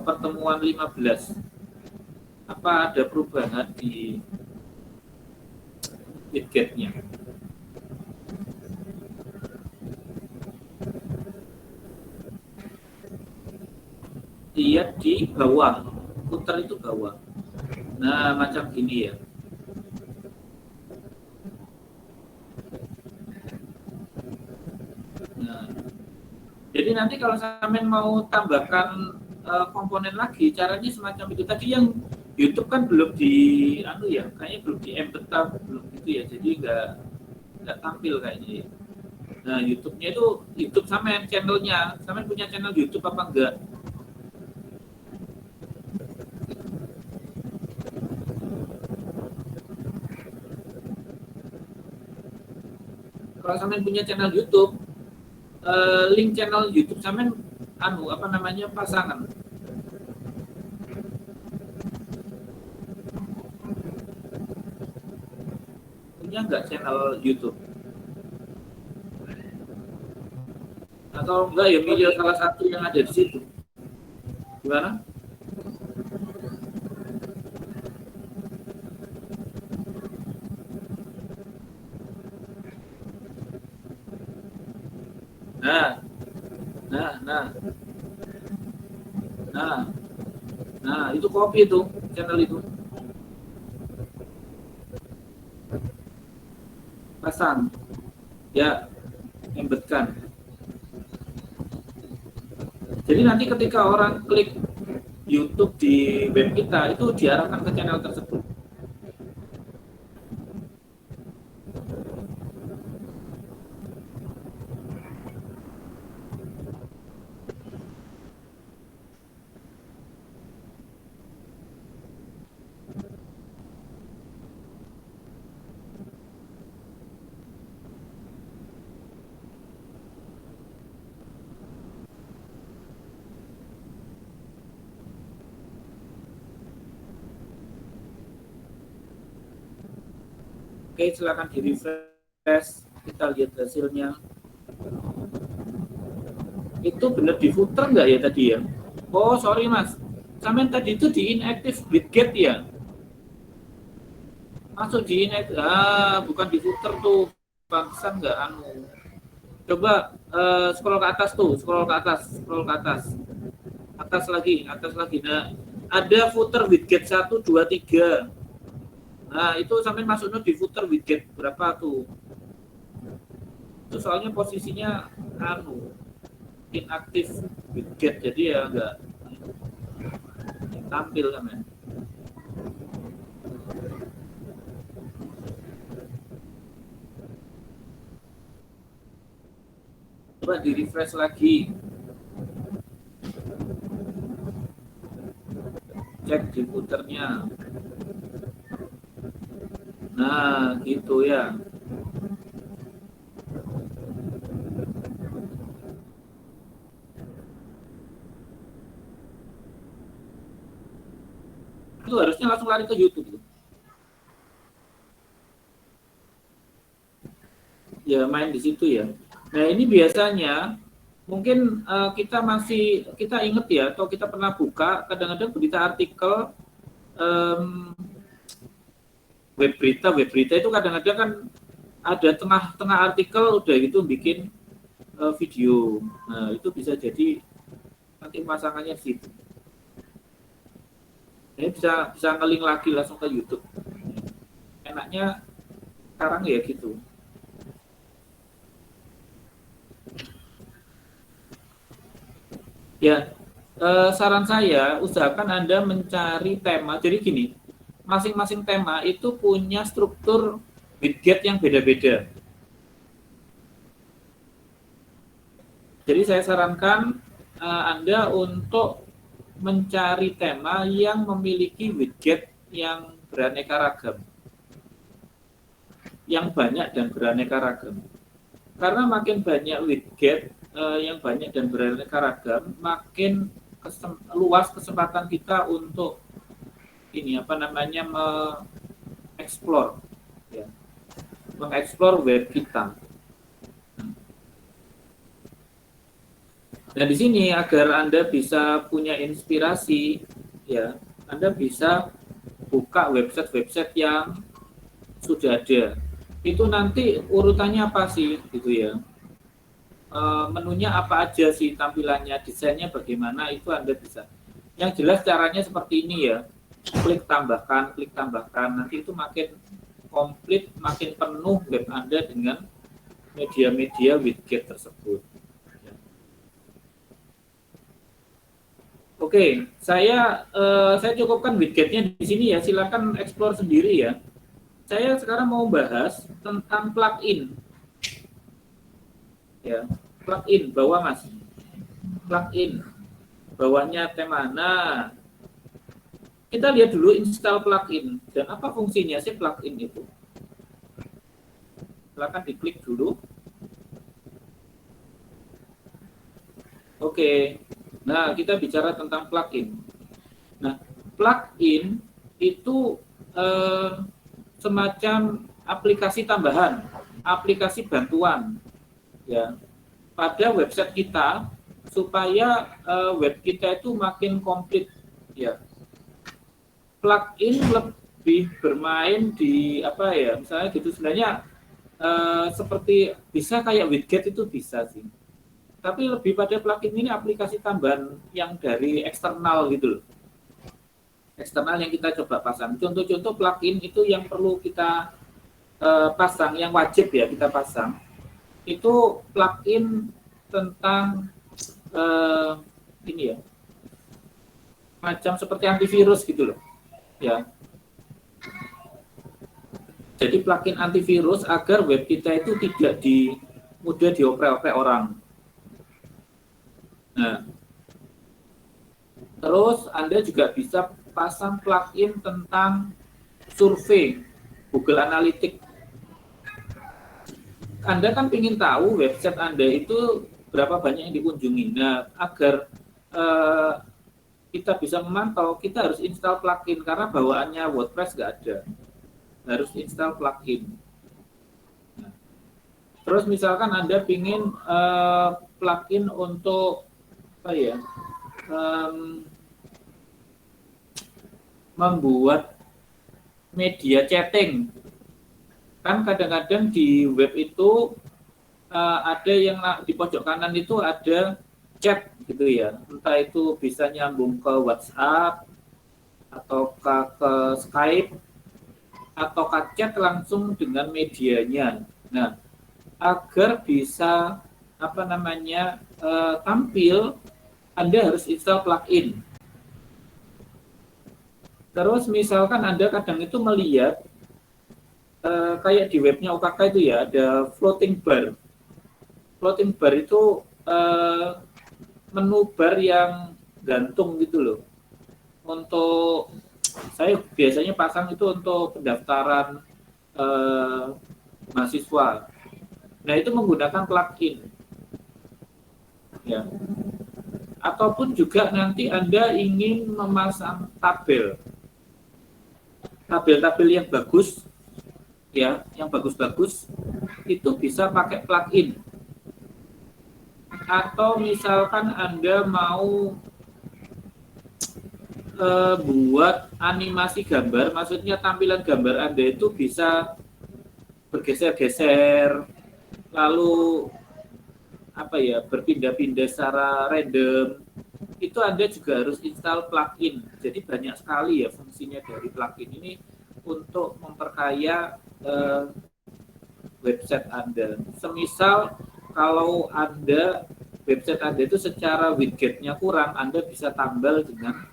pertemuan 15. Apa ada perubahan di widgetnya? Lihat di bawah, putar itu bawah. Nah, macam gini ya. Nah, jadi nanti kalau sampean mau tambahkan komponen lagi, caranya semacam itu. Tadi yang YouTube kan belum di anu ya, kayaknya belum di embed, belum gitu ya. Jadi nggak tampil kayaknya ya. Nah, YouTube-nya itu YouTube sampean channelnya, sampean punya channel YouTube apa enggak? Kalau sampean punya channel YouTube, link channel YouTube sampean anu apa namanya pasangan. Punya nggak channel YouTube? Atau enggak ya pilih salah satu yang ada di situ? Gimana? Nah, nah, nah, nah, nah, itu copy itu channel itu pasang, ya, embedkan. Jadi nanti ketika orang klik YouTube di web kita itu diarahkan ke channel tersebut. Oke, silakan di refresh, kita lihat hasilnya. Itu benar di footer nggak ya tadi ya? Oh sorry mas, sampai tadi itu di inactive widget ya? Masuk di inactive, bukan di footer tuh, pantesan nggak anu. Coba scroll ke atas tuh, scroll ke atas, scroll ke atas, atas lagi, atas lagi. Nah, ada footer widget 1, 2, 3. Nah, itu sampai masuknya di footer widget berapa tuh? Itu soalnya posisinya anu inaktif widget, jadi ya nggak tampil namanya. Coba di refresh lagi, cek di footernya. Nah, gitu ya. Itu harusnya langsung lari ke YouTube. Ya, main di situ ya. Nah, ini biasanya mungkin kita ingat ya, atau kita pernah buka kadang-kadang berita artikel, web berita itu kadang-kadang kan ada tengah-tengah artikel udah gitu bikin video. Nah, itu bisa jadi nanti pasangannya di situ. Ini bisa ngeling lagi langsung ke YouTube. Enaknya sekarang ya gitu. Ya, saran saya usahakan Anda mencari tema. Jadi gini, masing-masing tema itu punya struktur widget yang beda-beda. Jadi saya sarankan Anda untuk mencari tema yang memiliki widget yang beraneka ragam, yang banyak dan beraneka ragam. Karena makin banyak widget yang banyak dan beraneka ragam, makin luas kesempatan kita untuk ini mengeksplor, ya, mengeksplor web kita. Nah di sini agar Anda bisa punya inspirasi, ya, Anda bisa buka website-website yang sudah ada. Itu nanti urutannya apa sih, gitu ya? Menunya apa aja sih, tampilannya, desainnya bagaimana, itu Anda bisa. Yang jelas caranya seperti ini ya, klik tambahkan, nanti itu makin komplit, makin penuh web Anda dengan media-media widget tersebut. Oke, saya cukupkan widgetnya di sini ya, silakan explore sendiri ya. Saya sekarang mau bahas tentang plugin. Ya, plugin bawah mas, plugin bawahnya tema. Nah, kita lihat dulu install plugin dan apa fungsinya sih plugin itu. Silakan diklik dulu. Oke, nah kita bicara tentang plugin. Nah, plugin itu semacam aplikasi tambahan, aplikasi bantuan ya pada website kita supaya web kita itu makin komplit ya. Plugin lebih bermain di apa ya, misalnya gitu, sebenarnya seperti bisa kayak widget itu bisa sih, tapi lebih pada plugin ini aplikasi tambahan yang dari eksternal gitu loh, eksternal yang kita coba pasang. Contoh-contoh plugin itu yang perlu kita pasang, yang wajib ya kita pasang, itu plugin tentang ini ya, macam seperti antivirus gitu loh ya. Jadi plugin antivirus agar web kita itu tidak mudah dioprek-oprek orang. Nah, terus Anda juga bisa pasang plugin tentang survei Google Analytics. Anda kan ingin tahu website Anda itu berapa banyak yang dikunjungi. Nah, agar kita bisa memantau, kita harus install plugin karena bawaannya WordPress nggak ada. harus install plugin. Nah, terus misalkan Anda ingin plugin untuk apa ya, membuat media chatting. Kan kadang-kadang di web itu ada yang di pojok kanan itu ada chat gitu ya. Entah itu bisa nyambung ke WhatsApp atau ke Skype atau ke chat langsung dengan medianya. Nah, agar bisa apa namanya tampil, Anda harus install plugin. Terus misalkan Anda kadang itu melihat kayak di webnya OKK itu ya, ada floating bar. Floating bar itu menu bar yang gantung gitu loh. Untuk saya biasanya pasang itu untuk pendaftaran mahasiswa. Nah, itu menggunakan plugin. Ya. Ataupun juga nanti Anda ingin memasang tabel. Tabel-tabel yang bagus ya, yang bagus-bagus itu bisa pakai plugin. Atau misalkan Anda mau buat animasi gambar, maksudnya tampilan gambar Anda itu bisa bergeser-geser, lalu apa ya, berpindah-pindah secara random, itu Anda juga harus install plugin. Jadi banyak sekali ya fungsinya dari plugin ini untuk memperkaya website Anda. Semisal kalau Anda website Anda itu secara widgetnya kurang, Anda bisa tambal dengan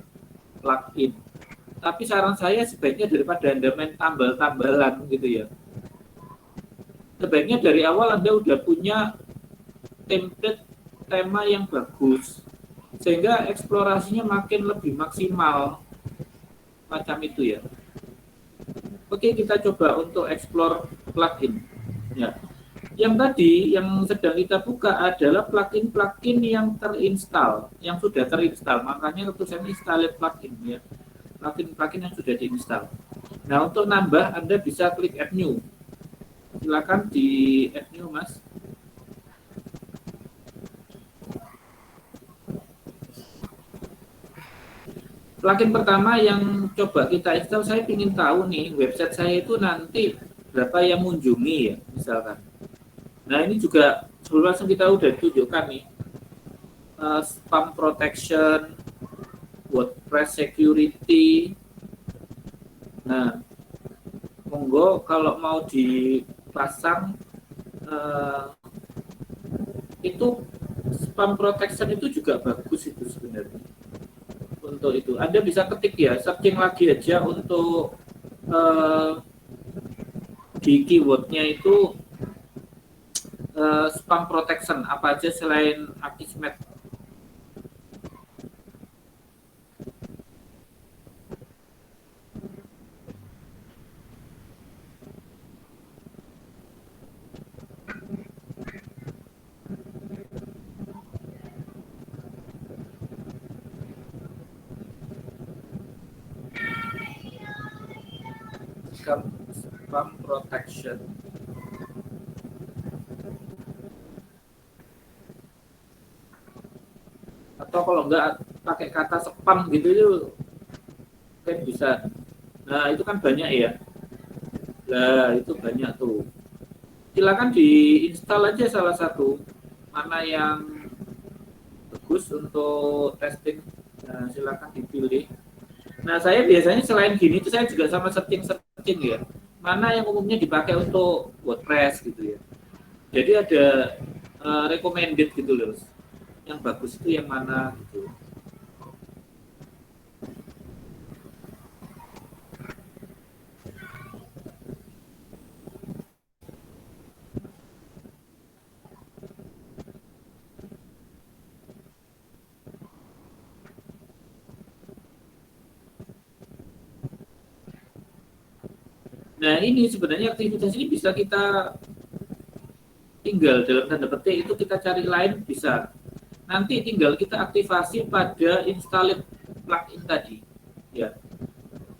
plugin. Tapi saran saya sebaiknya daripada Anda main tambal-tambalan gitu ya, sebaiknya dari awal Anda udah punya template tema yang bagus, sehingga eksplorasinya makin lebih maksimal, macam itu ya. Oke, kita coba untuk explore plugin. Ya. Yang tadi yang sedang kita buka adalah plugin-plugin yang terinstall, yang sudah terinstall. Makanya tulisan install plugin ya. Plugin-plugin yang sudah diinstal. Nah, untuk nambah Anda bisa klik add new. Silakan di add new, Mas. Plugin pertama yang coba kita install, saya ingin tahu nih website saya itu nanti berapa yang mengunjungi ya, misalkan. Nah, ini juga sebelum langsung kita udah tunjukkan nih spam protection, WordPress security. Nah, monggo kalau mau dipasang itu spam protection itu juga bagus itu sebenarnya. Untuk itu Anda bisa ketik ya, searching lagi aja untuk di keywordnya itu spam protection apa aja selain Akismet. Spam protection. Atau kalau enggak pakai kata spam gitu itu kan bisa. Nah, itu kan banyak ya. Nah, itu banyak tuh. Silakan diinstal aja salah satu. Mana yang bagus untuk testing. Nah, silakan dipilih. Nah, saya biasanya selain gini itu saya juga sama searching ya. Mana yang umumnya dipakai untuk WordPress gitu ya. Jadi ada recommended gitu loh. Yang bagus itu yang mana gitu. Nah, ini sebenarnya aktivitas ini bisa kita tinggal dalam tanda petik itu kita cari lain bisa. Nanti tinggal kita aktifasi pada install plugin tadi. Ya.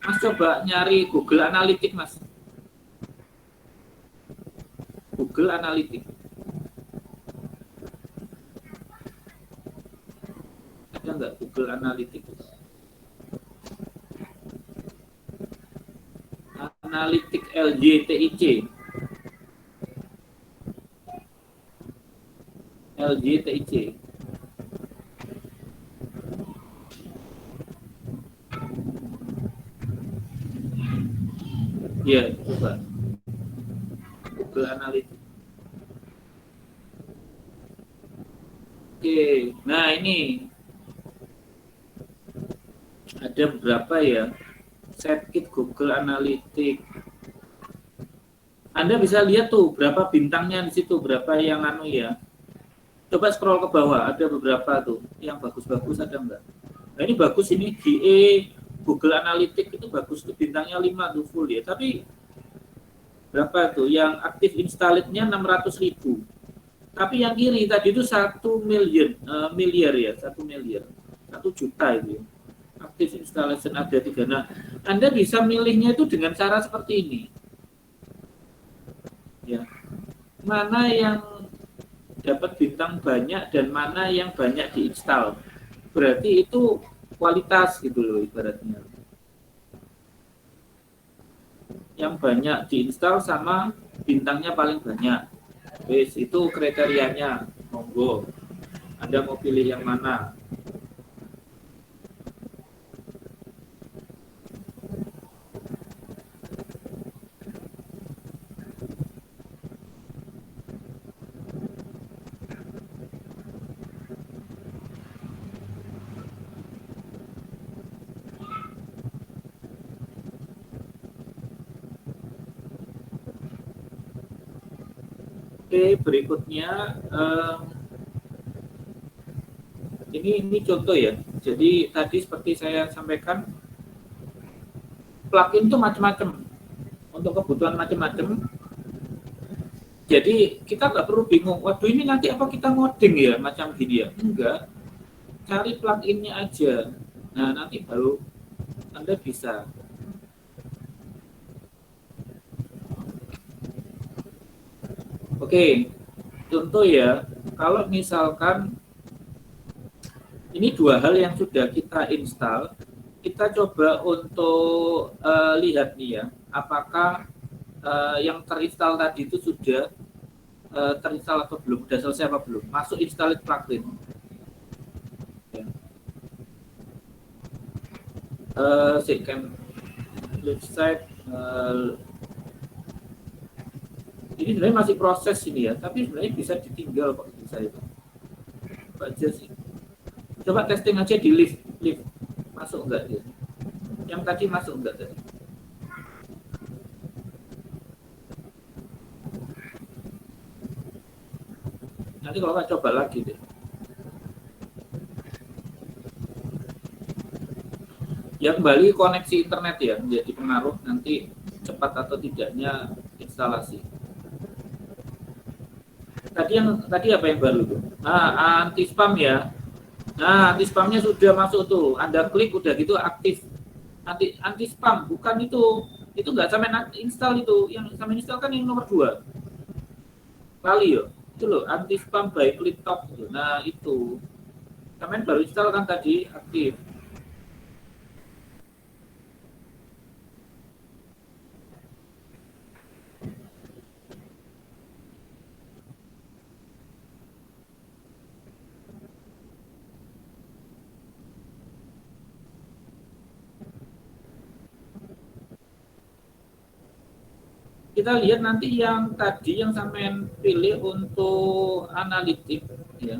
Mas coba nyari Google Analytics, Mas. Google Analytics. Ada nggak Google Analytics? Analytics LJTIC. LJTIC. Ya, coba. Google Analytics. Oke, nah ini ada beberapa ya Setkit Google Analytics. Anda bisa lihat tuh berapa bintangnya di situ, berapa yang anu ya. Coba scroll ke bawah, ada beberapa tuh yang bagus-bagus, ada enggak? Nah ini bagus, ini GE Google Analytics itu bagus tuh, bintangnya 5 tuh full ya. Tapi berapa tuh yang aktif installed-nya 600.000. Tapi yang kiri tadi itu 1 miliar ya, 1 miliar, 1 juta itu ya. Aktif installation ada 3. Nah, Anda bisa milihnya itu dengan cara seperti ini. Ya. Mana yang dapat bintang banyak dan mana yang banyak diinstal. Berarti itu kualitas gitu loh ibaratnya. Yang banyak diinstal sama bintangnya paling banyak. Wes, itu kriterianya. Monggo. Anda mau pilih yang mana? Oke, berikutnya ini contoh ya. Jadi tadi seperti saya sampaikan, plugin itu macam-macam untuk kebutuhan macam-macam. Jadi kita nggak perlu bingung, waduh ini nanti apa kita ngoding ya macam gini ya? Enggak, cari pluginnya aja. Nah nanti baru Anda bisa. Oke, contoh ya, kalau misalkan ini 2 hal yang sudah kita install, kita coba untuk lihat nih ya, apakah yang terinstall tadi itu sudah terinstall atau belum, sudah selesai apa belum, masuk install plugin. Ya. Website ini sebenarnya masih proses ini ya, tapi sebenarnya bisa ditinggal kok bisa itu. Apa aja sih? Coba testing aja di lift masuk enggak dia? Yang tadi masuk enggak tadi? Nanti kalau nggak coba lagi deh. Ya kembali koneksi internet ya menjadi pengaruh nanti cepat atau tidaknya instalasi. Tadi apa yang baru tuh? Anti spam ya. Nah, anti spamnya sudah masuk tuh. Anda klik udah gitu aktif. Anti spam bukan itu. Itu nggak sampai install itu. Yang sampai install kan yang nomor 2. Kali ya. Itu loh anti spam by ClickTalk. Nah, itu. Sampai baru install kan tadi aktif. Kita lihat nanti yang tadi yang sampean pilih untuk analitik ya.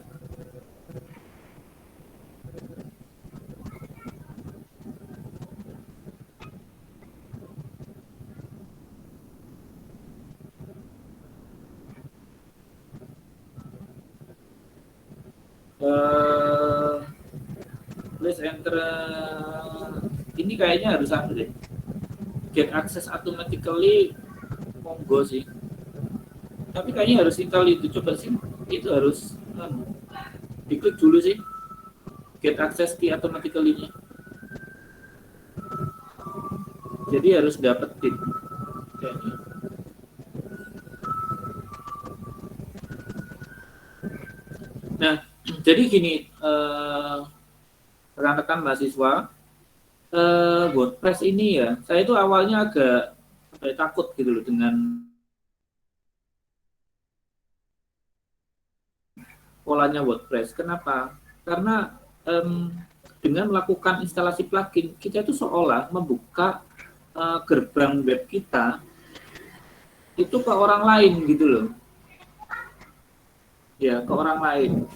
Please enter ini kayaknya harus ada deh. Get access automatically monggo sih. Tapi kayaknya harus install itu, coba sih. Itu harus diklik dulu sih. Get access key automatically-nya. Jadi harus dapetin kayaknya. Jadi gini, rekan-rekan mahasiswa, WordPress ini ya, saya itu awalnya agak takut gitu loh dengan polanya WordPress. Kenapa? Karena dengan melakukan instalasi plugin, kita itu seolah membuka gerbang web kita itu ke orang lain gitu loh. Ya, ke orang lain.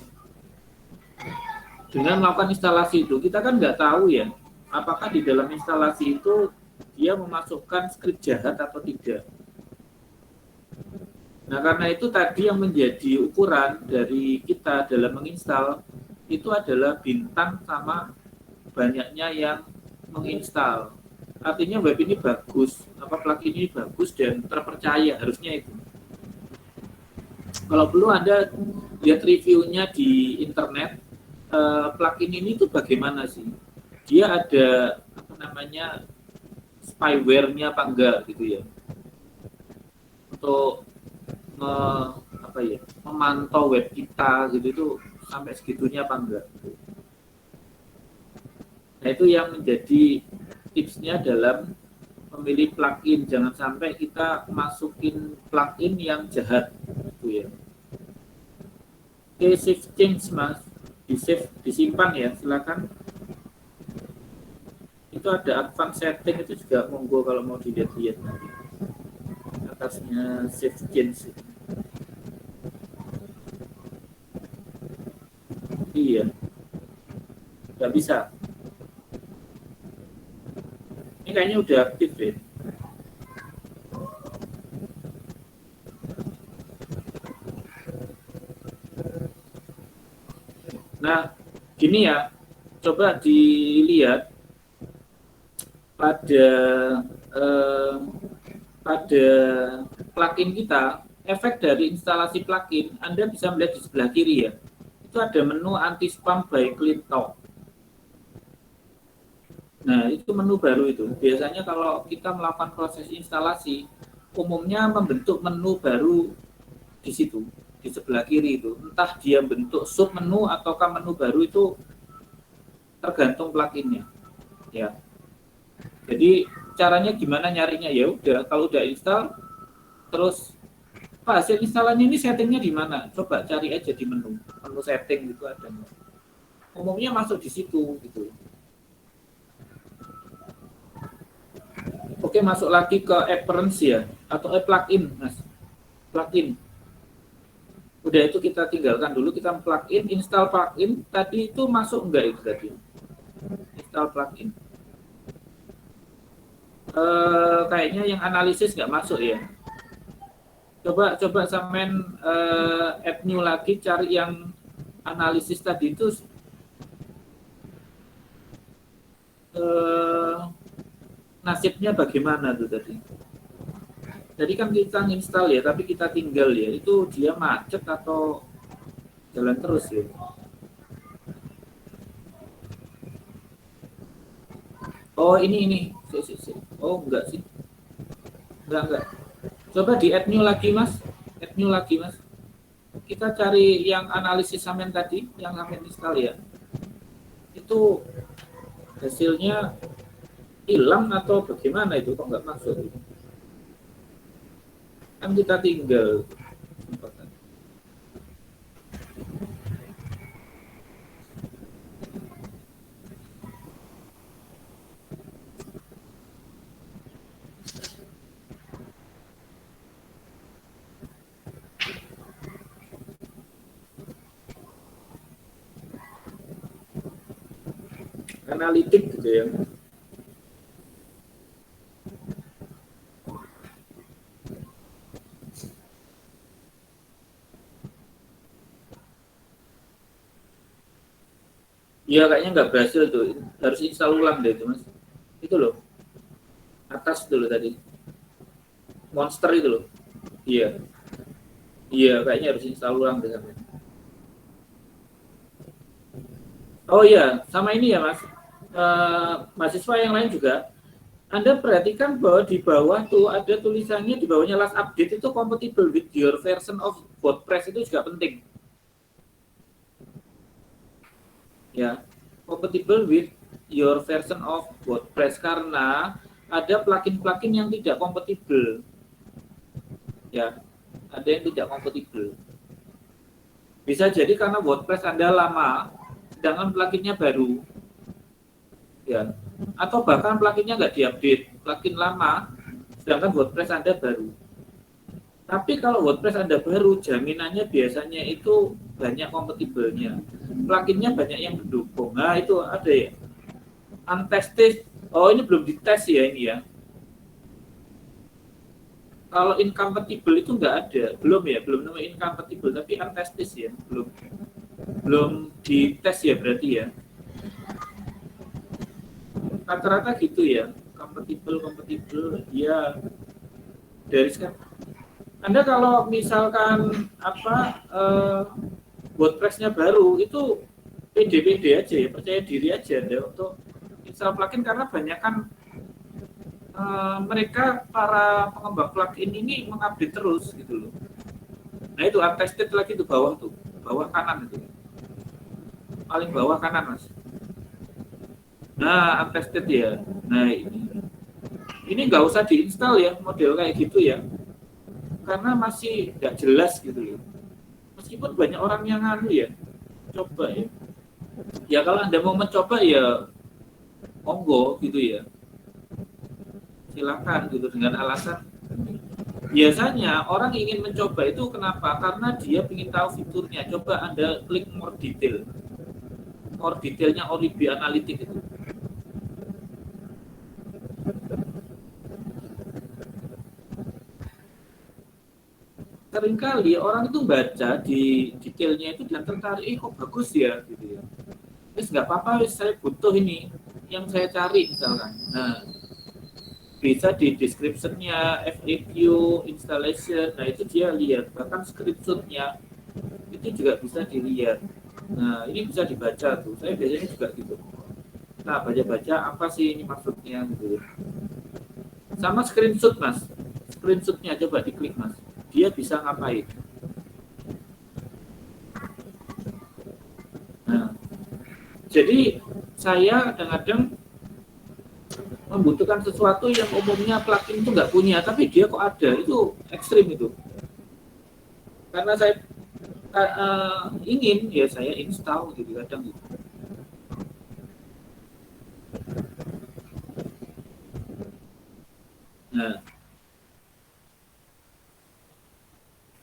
Dengan melakukan instalasi itu, kita kan nggak tahu ya, apakah di dalam instalasi itu dia memasukkan skrip jahat atau tidak. Nah, karena itu tadi yang menjadi ukuran dari kita dalam menginstal itu adalah bintang sama banyaknya yang menginstal. Artinya web ini bagus, plugin ini bagus dan terpercaya, harusnya itu. Kalau perlu Anda lihat reviewnya di internet, plugin ini tuh bagaimana sih? Dia ada spyware-nya apa enggak gitu ya? Untuk memantau web kita gitu itu sampai segitunya apa enggak? Nah, itu yang menjadi tipsnya dalam memilih plugin. Jangan sampai kita masukin plugin yang jahat gitu ya. Oke, save change Mas, disimpan ya, silakan. Itu ada advanced setting, itu juga monggo kalau mau dilihat-lihat nanti atasnya save change. Iya, nggak bisa. Ini kayaknya udah aktif ya. Nah, gini ya, coba dilihat pada plugin kita, efek dari instalasi plugin, Anda bisa melihat di sebelah kiri ya. Itu ada menu anti-spam by CleanTalk. Nah, itu menu baru itu. Biasanya kalau kita melakukan proses instalasi, umumnya membentuk menu baru di situ, di sebelah kiri itu. Entah dia bentuk sub menu ataukah menu baru, itu tergantung pluginnya. Ya. Jadi caranya gimana nyarinya? Ya udah, kalau udah install, terus Pak, hasil instalannya ini settingnya di mana? Coba cari aja di menu setting gitu ada. Umumnya masuk di situ gitu. Oke, masuk lagi ke appearance ya, atau plugin, Mas. Plugin. Udah, itu kita tinggalkan dulu, kita plugin, install plugin. Tadi itu masuk enggak itu tadi? Install plugin. Kayaknya yang analisis nggak masuk ya. Coba sampean add new lagi, cari yang analisis tadi itu. Nasibnya bagaimana tuh tadi? Jadi kan kita install ya, tapi kita tinggal ya, itu dia macet atau jalan terus ya? Oh ini. Oh enggak sih, enggak. Coba di add new lagi Mas, Kita cari yang analisis sampean tadi, yang sampean install ya. Itu hasilnya hilang atau bagaimana itu, kok nggak masuk? Kan kita tinggal. Analitik gitu ya. Iya, kayaknya nggak berhasil tuh. Harus install ulang deh itu Mas. Itu loh. Atas dulu tadi. Monster itu loh. Iya. Iya, kayaknya harus install ulang deh sampai. Oh iya, sama ini ya Mas. Mahasiswa yang lain juga. Anda perhatikan bahwa di bawah tuh ada tulisannya, di bawahnya last update itu compatible with your version of WordPress, itu juga penting. ya, compatible with your version of WordPress, karena ada plugin-plugin yang tidak kompatibel, ya, ada yang tidak kompatibel. Bisa jadi karena WordPress Anda lama, sedangkan pluginnya baru, ya, atau bahkan pluginnya nggak diupdate, plugin lama, sedangkan WordPress Anda baru. Tapi kalau WordPress Anda baru, jaminannya biasanya itu banyak kompatibelnya. Pluginnya banyak yang mendukung. Nah, itu ada ya. Untested. Oh, ini belum dites ya ini ya. Kalau incompatible itu nggak ada. Belum ya, belum nemu incompatible. Tapi untested ya, belum dites ya berarti ya. Rata-rata gitu ya. Kompatibel, ya dari sekarang. Anda kalau misalkan WordPress-nya baru itu pede-pede aja ya, percaya diri aja Anda untuk install plugin, karena banyak kan mereka para pengembang plugin ini mengupdate terus gitu loh. Nah itu untested lagi tuh bawah kanan itu, paling bawah kanan mas. Nah untested ya. Nah ini nggak usah diinstal ya model kayak gitu ya, karena masih nggak jelas gitu loh. Meskipun banyak orang yang ya coba ya. Ya kalau Anda mau mencoba ya monggo gitu ya. Silakan gitu, dengan alasan biasanya orang ingin mencoba itu kenapa? Karena dia ingin tahu fiturnya. Coba Anda klik more detail. More detailnya Oribi Analytics itu. Seringkali orang itu baca di detailnya itu dan tertarik, kok bagus ya gitu ya. Terus nggak apa-apa, saya butuh ini yang saya cari misalkan. Nah, bisa di description-nya, FAQ, installation, nah itu dia lihat, bahkan screenshot-nya itu juga bisa dilihat. Nah, ini bisa dibaca tuh. Saya biasanya juga gitu. Nah, baca-baca apa sih ini maksudnya gitu. Sama screenshot mas, screenshot-nya coba diklik mas. Dia bisa ngapain? Nah, jadi saya kadang-kadang membutuhkan sesuatu yang umumnya plugin itu nggak punya, tapi dia kok ada, itu ekstrim itu. Karena saya ingin, ya saya install gitu kadang gitu. Nah,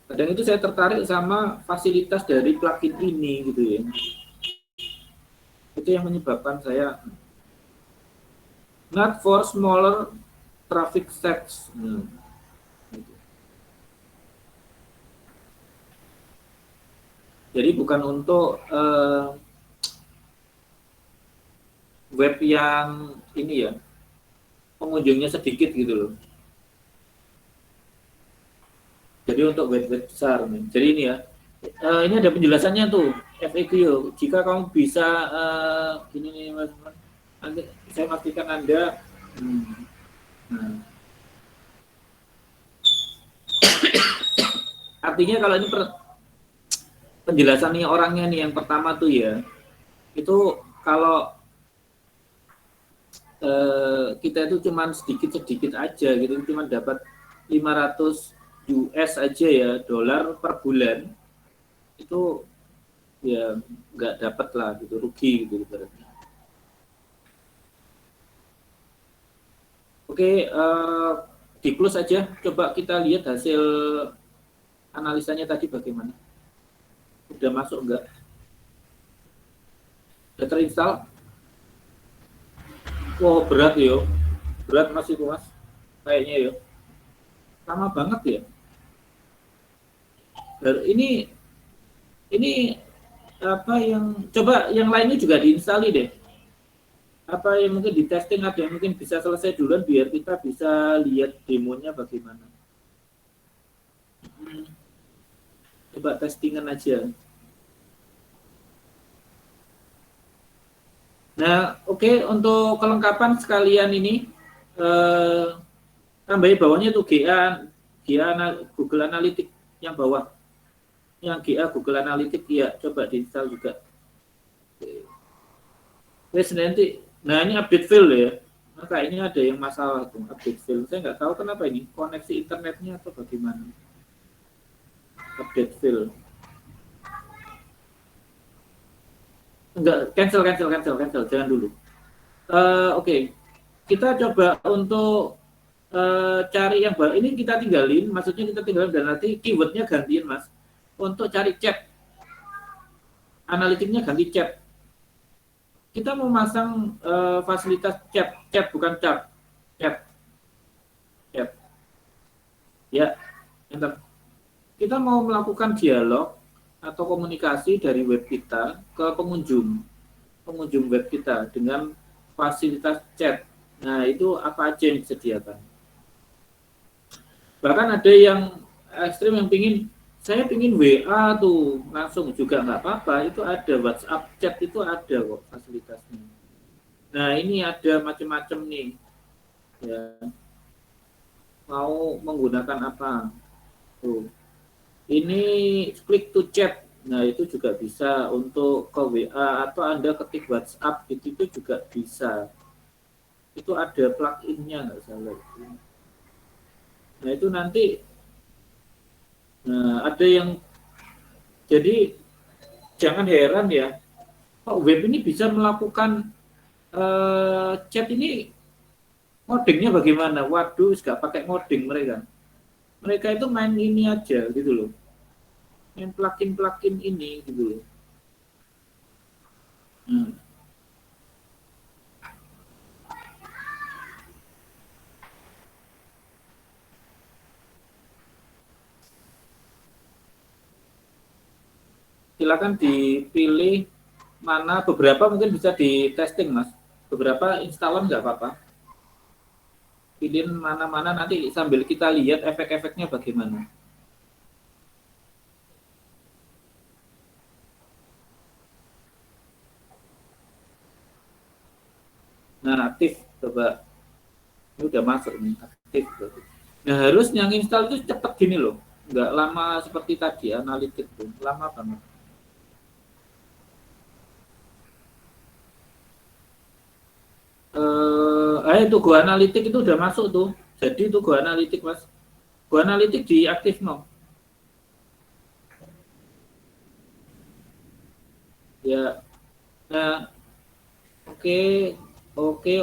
kadang itu saya tertarik sama fasilitas dari plugin ini gitu ya. Itu yang menyebabkan saya not for smaller traffic sets. Gitu. Jadi bukan untuk web yang ini ya, pengunjungnya sedikit gitu loh. Jadi untuk web besar. Jadi ini ya, ini ada penjelasannya tuh, FAQ. Jika kamu bisa gini nih mas, nanti saya pastikan Anda. Nah. Artinya kalau ini penjelasannya orangnya nih yang pertama tuh ya, itu kalau kita itu cuman sedikit aja gitu, cuman dapat 500 US aja ya, dolar per bulan, itu ya nggak dapat lah gitu, rugi gitu berarti. Oke, di close aja, coba kita lihat hasil analisanya tadi bagaimana. Udah masuk enggak? Udah terinstall? Wow, berat yo. Berat masih mas, kayaknya yo. Lama banget ya. Ini apa yang coba yang lainnya juga diinstal deh. Apa yang mungkin di testing, ada yang mungkin bisa selesai duluan biar kita bisa lihat demonya bagaimana. Coba testingan aja. Nah, oke, untuk kelengkapan sekalian ini tambahin bawahnya tuh GA Google Analytics yang bawah. Yang GA Google Analytics ya, coba diinstal juga. Oke. Wes nanti, nah ini update file ya. Nah, kayaknya ada yang masalah tuh update file. Saya nggak tahu kenapa ini koneksi internetnya atau bagaimana. Update file. Enggak, cancel, jangan dulu. Oke. Kita coba untuk cari yang baru. Ini kita tinggalin, maksudnya kita tinggalin dan nanti keywordnya gantiin mas. Untuk cari chat, analitiknya ganti chat. Kita mau masang fasilitas chat bukan chat. Ya, enter. Kita mau melakukan dialog atau komunikasi dari web kita ke pengunjung web kita dengan fasilitas chat. Nah, itu apa aja yang disediakan. Bahkan ada yang ekstrim yang saya pingin WA tuh langsung juga nggak apa-apa, itu ada WhatsApp chat itu ada kok fasilitasnya. Nah, ini ada macam-macam nih. Ya, mau menggunakan apa? Tuh. Ini klik to chat. Nah, itu juga bisa untuk ke WA atau Anda ketik WhatsApp itu juga bisa. Itu ada plugin-nya nggak salah. Nah, itu nanti ada yang jadi jangan heran ya. Kok web ini bisa melakukan chat ini codingnya bagaimana? Waduh, nggak pakai coding mereka. Mereka itu main ini aja gitu loh. Main plugin ini gitu loh. Hmm. Silakan dipilih mana, beberapa mungkin bisa di testing mas, beberapa installan nggak apa-apa, pilih mana-mana nanti sambil kita lihat efek-efeknya bagaimana. Nah, aktif coba, ini udah masuk nih, aktif berarti. Nah, harus yang install itu cepet gini loh, nggak lama seperti tadi analitik tuh, lama banget. Itu Go Analitik itu udah masuk tuh, jadi itu Go Analitik mas, Go Analitik diaktif no. Ya, nah, oke, oke,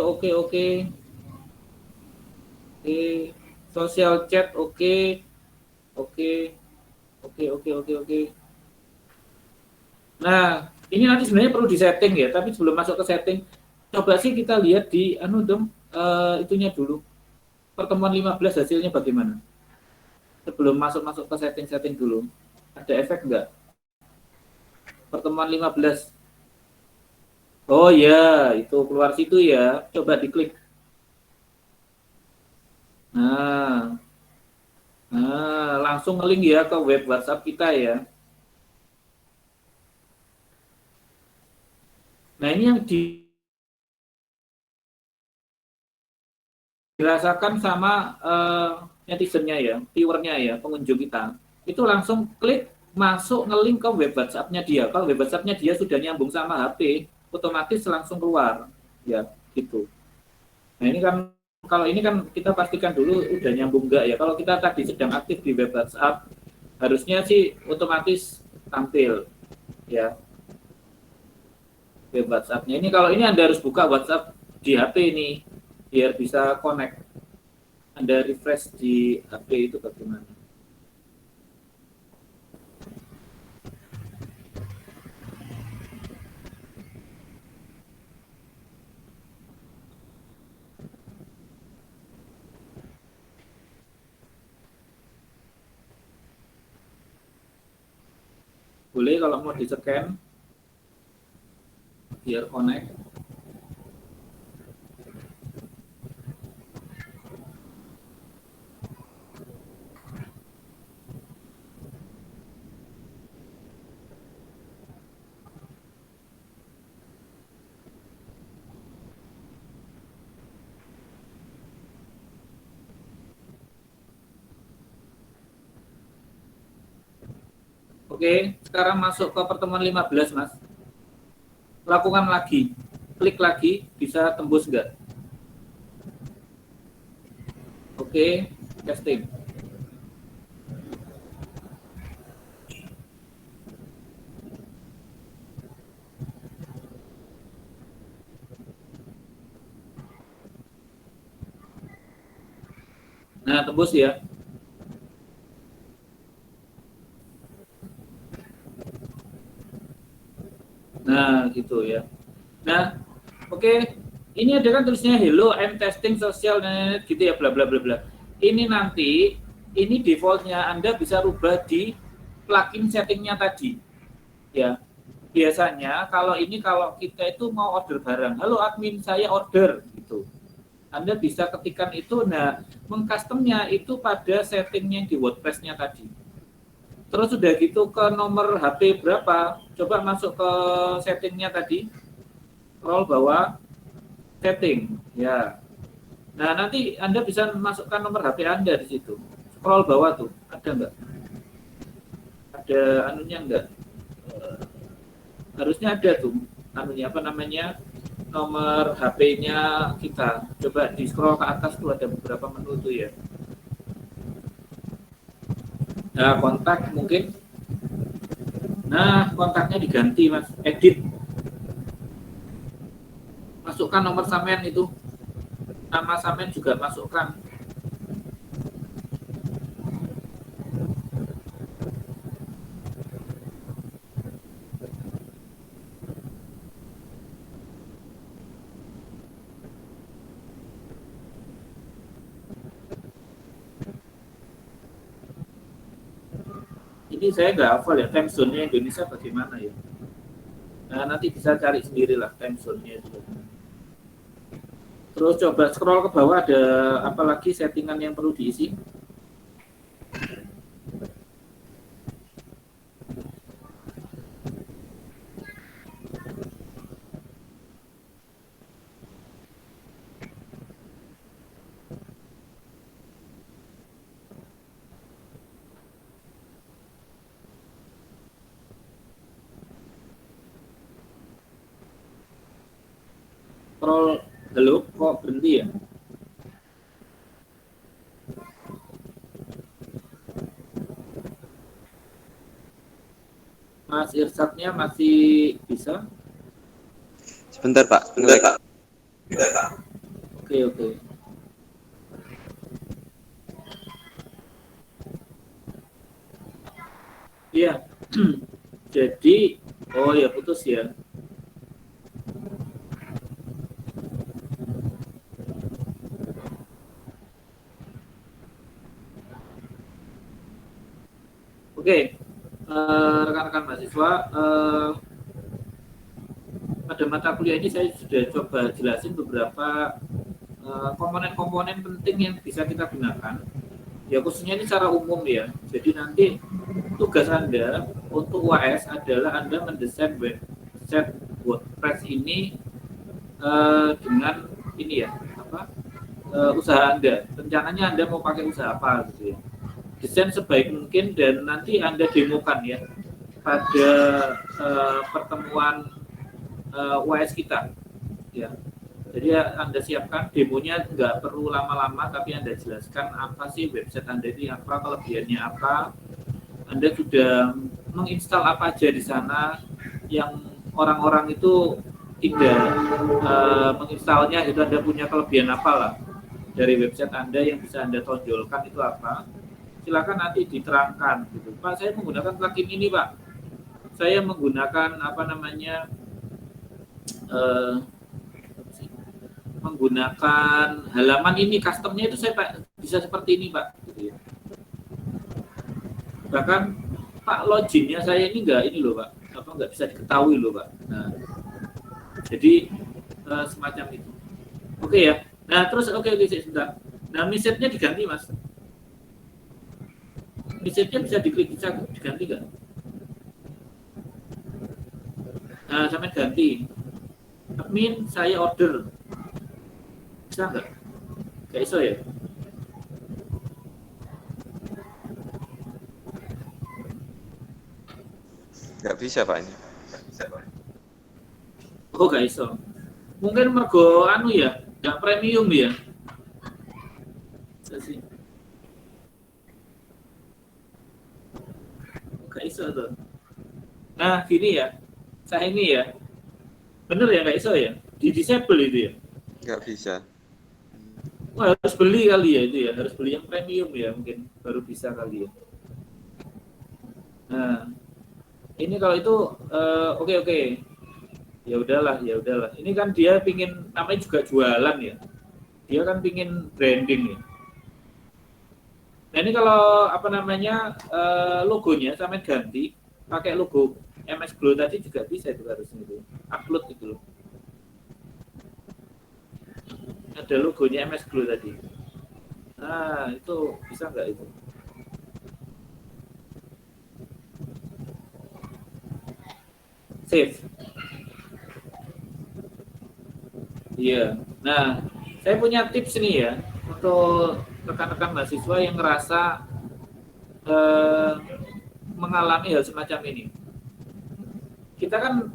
social chat oke, oke, oke. Nah, ini nanti sebenarnya perlu disetting ya, tapi sebelum masuk ke setting, coba sih kita lihat di dong, itunya dulu. Pertemuan 15 hasilnya bagaimana? Sebelum masuk ke setting dulu. Ada efek nggak? Pertemuan 15. Oh ya, itu keluar situ ya. Coba diklik. Nah, langsung link ya ke web WhatsApp kita ya. Nah, ini yang dirasakan sama netizennya ya, viewernya ya, pengunjung kita. Itu langsung klik masuk ngelink ke web WhatsApp-nya dia. Kalau web WhatsApp-nya dia sudah nyambung sama HP, otomatis langsung keluar. Ya, gitu. Nah, ini kan kalau ini kan kita pastikan dulu udah nyambung enggak ya. Kalau kita tadi sedang aktif di web WhatsApp, harusnya sih otomatis tampil ya web WhatsApp-nya. Ini kalau ini Anda harus buka WhatsApp di HP ini biar bisa connect. Anda refresh di HP itu bagaimana? Boleh kalau mau di scan biar connect. Oke, sekarang masuk ke pertemuan 15, Mas. Lakukan lagi. klik lagi, bisa tembus nggak? Oke, testing. Nah, tembus ya. Nah, gitu ya. Nah, oke. Ini ada kan tulisnya hello, I'm testing social net gitu ya, bla bla bla bla. Ini nanti, ini defaultnya Anda bisa rubah di plugin settingnya tadi. Ya, biasanya kalau kita itu mau order barang, halo admin saya order gitu. Anda bisa ketikkan itu, nah mengcustomnya itu pada settingnya di WordPress-nya tadi. Terus sudah gitu ke nomor HP berapa, coba masuk ke settingnya tadi, scroll bawah, setting, ya. Nah nanti Anda bisa masukkan nomor HP Anda di situ. Scroll bawah tuh, ada nggak? Ada anunya nggak? Harusnya ada tuh, anunya apa namanya? Nomor HP-nya kita. Coba di scroll ke atas tuh ada beberapa menu tuh ya. Nah, kontak mungkin. Nah, kontaknya diganti, Mas. Edit. Masukkan nomor samen itu. Nama samen juga masukkan. Ini saya nggak hafal ya, time zone-nya Indonesia bagaimana ya. Nah, nanti bisa cari sendirilah time zone-nya itu. Terus coba scroll ke bawah, ada apa lagi settingan yang perlu diisi? Scroll, halo, kok berhenti ya? Mas Irsyadnya masih bisa? Sebentar Pak, sebentar Pak. Oke, oke. Iya. Jadi, oh ya putus ya. Oke, rekan-rekan mahasiswa, pada mata kuliah ini saya sudah coba jelasin beberapa komponen-komponen penting yang bisa kita gunakan. Ya khususnya ini secara umum ya. Jadi nanti tugas Anda untuk UAS adalah Anda mendesain website WordPress ini dengan ini ya, apa usaha Anda. Rencananya Anda mau pakai usaha apa gitu ya. Desain sebaik mungkin dan nanti Anda demokan ya pada pertemuan UAS kita ya. Jadi Anda siapkan demonya, nggak perlu lama-lama, tapi Anda jelaskan apa sih website Anda ini, apa kelebihannya apa. Anda sudah menginstal apa aja di sana yang orang-orang itu tidak menginstalnya, itu Anda punya kelebihan apa lah dari website Anda yang bisa Anda tonjolkan itu apa. Silakan nanti diterangkan gitu. Pak, saya menggunakan plugin ini, Pak. Saya menggunakan apa namanya menggunakan halaman ini, customnya itu saya bisa seperti ini Pak. Gitu ya. Bahkan Pak loginnya saya ini ini loh Pak, apa nggak bisa diketahui loh Pak. Nah, jadi semacam itu. Oke ya. Nah terus oke sebentar. Nah message-nya diganti Mas. Message-nya bisa diklik, bisa diganti nggak? Nah sampai ganti. Admin saya order. Bisa nggak? Nggak iso ya? Nggak bisa Pak ini. Oh nggak iso. Mungkin mergo anu ya, nggak premium ya. Bisa sih. Nggak iso tuh. Nah, gini ya. Saya ini ya. Bener ya nggak iso ya? Di disable itu ya. Nggak bisa. Wah, harus beli kali ya itu ya. Harus beli yang premium ya mungkin baru bisa kali ya. Nah, ini kalau itu oke oke. Ya udahlah, ya udahlah. Ini kan dia pingin namanya juga jualan ya. Dia kan pingin branding ya. Nah ini kalau apa namanya logonya sampai ganti pakai logo MS Glow tadi juga bisa itu harusnya itu upload itu loh. Ada logonya MS Glow tadi. Nah itu bisa nggak itu? Save. Iya. Nah saya punya tips nih ya untuk rekan-rekan mahasiswa yang ngerasa eh, mengalami hal semacam ini. Kita kan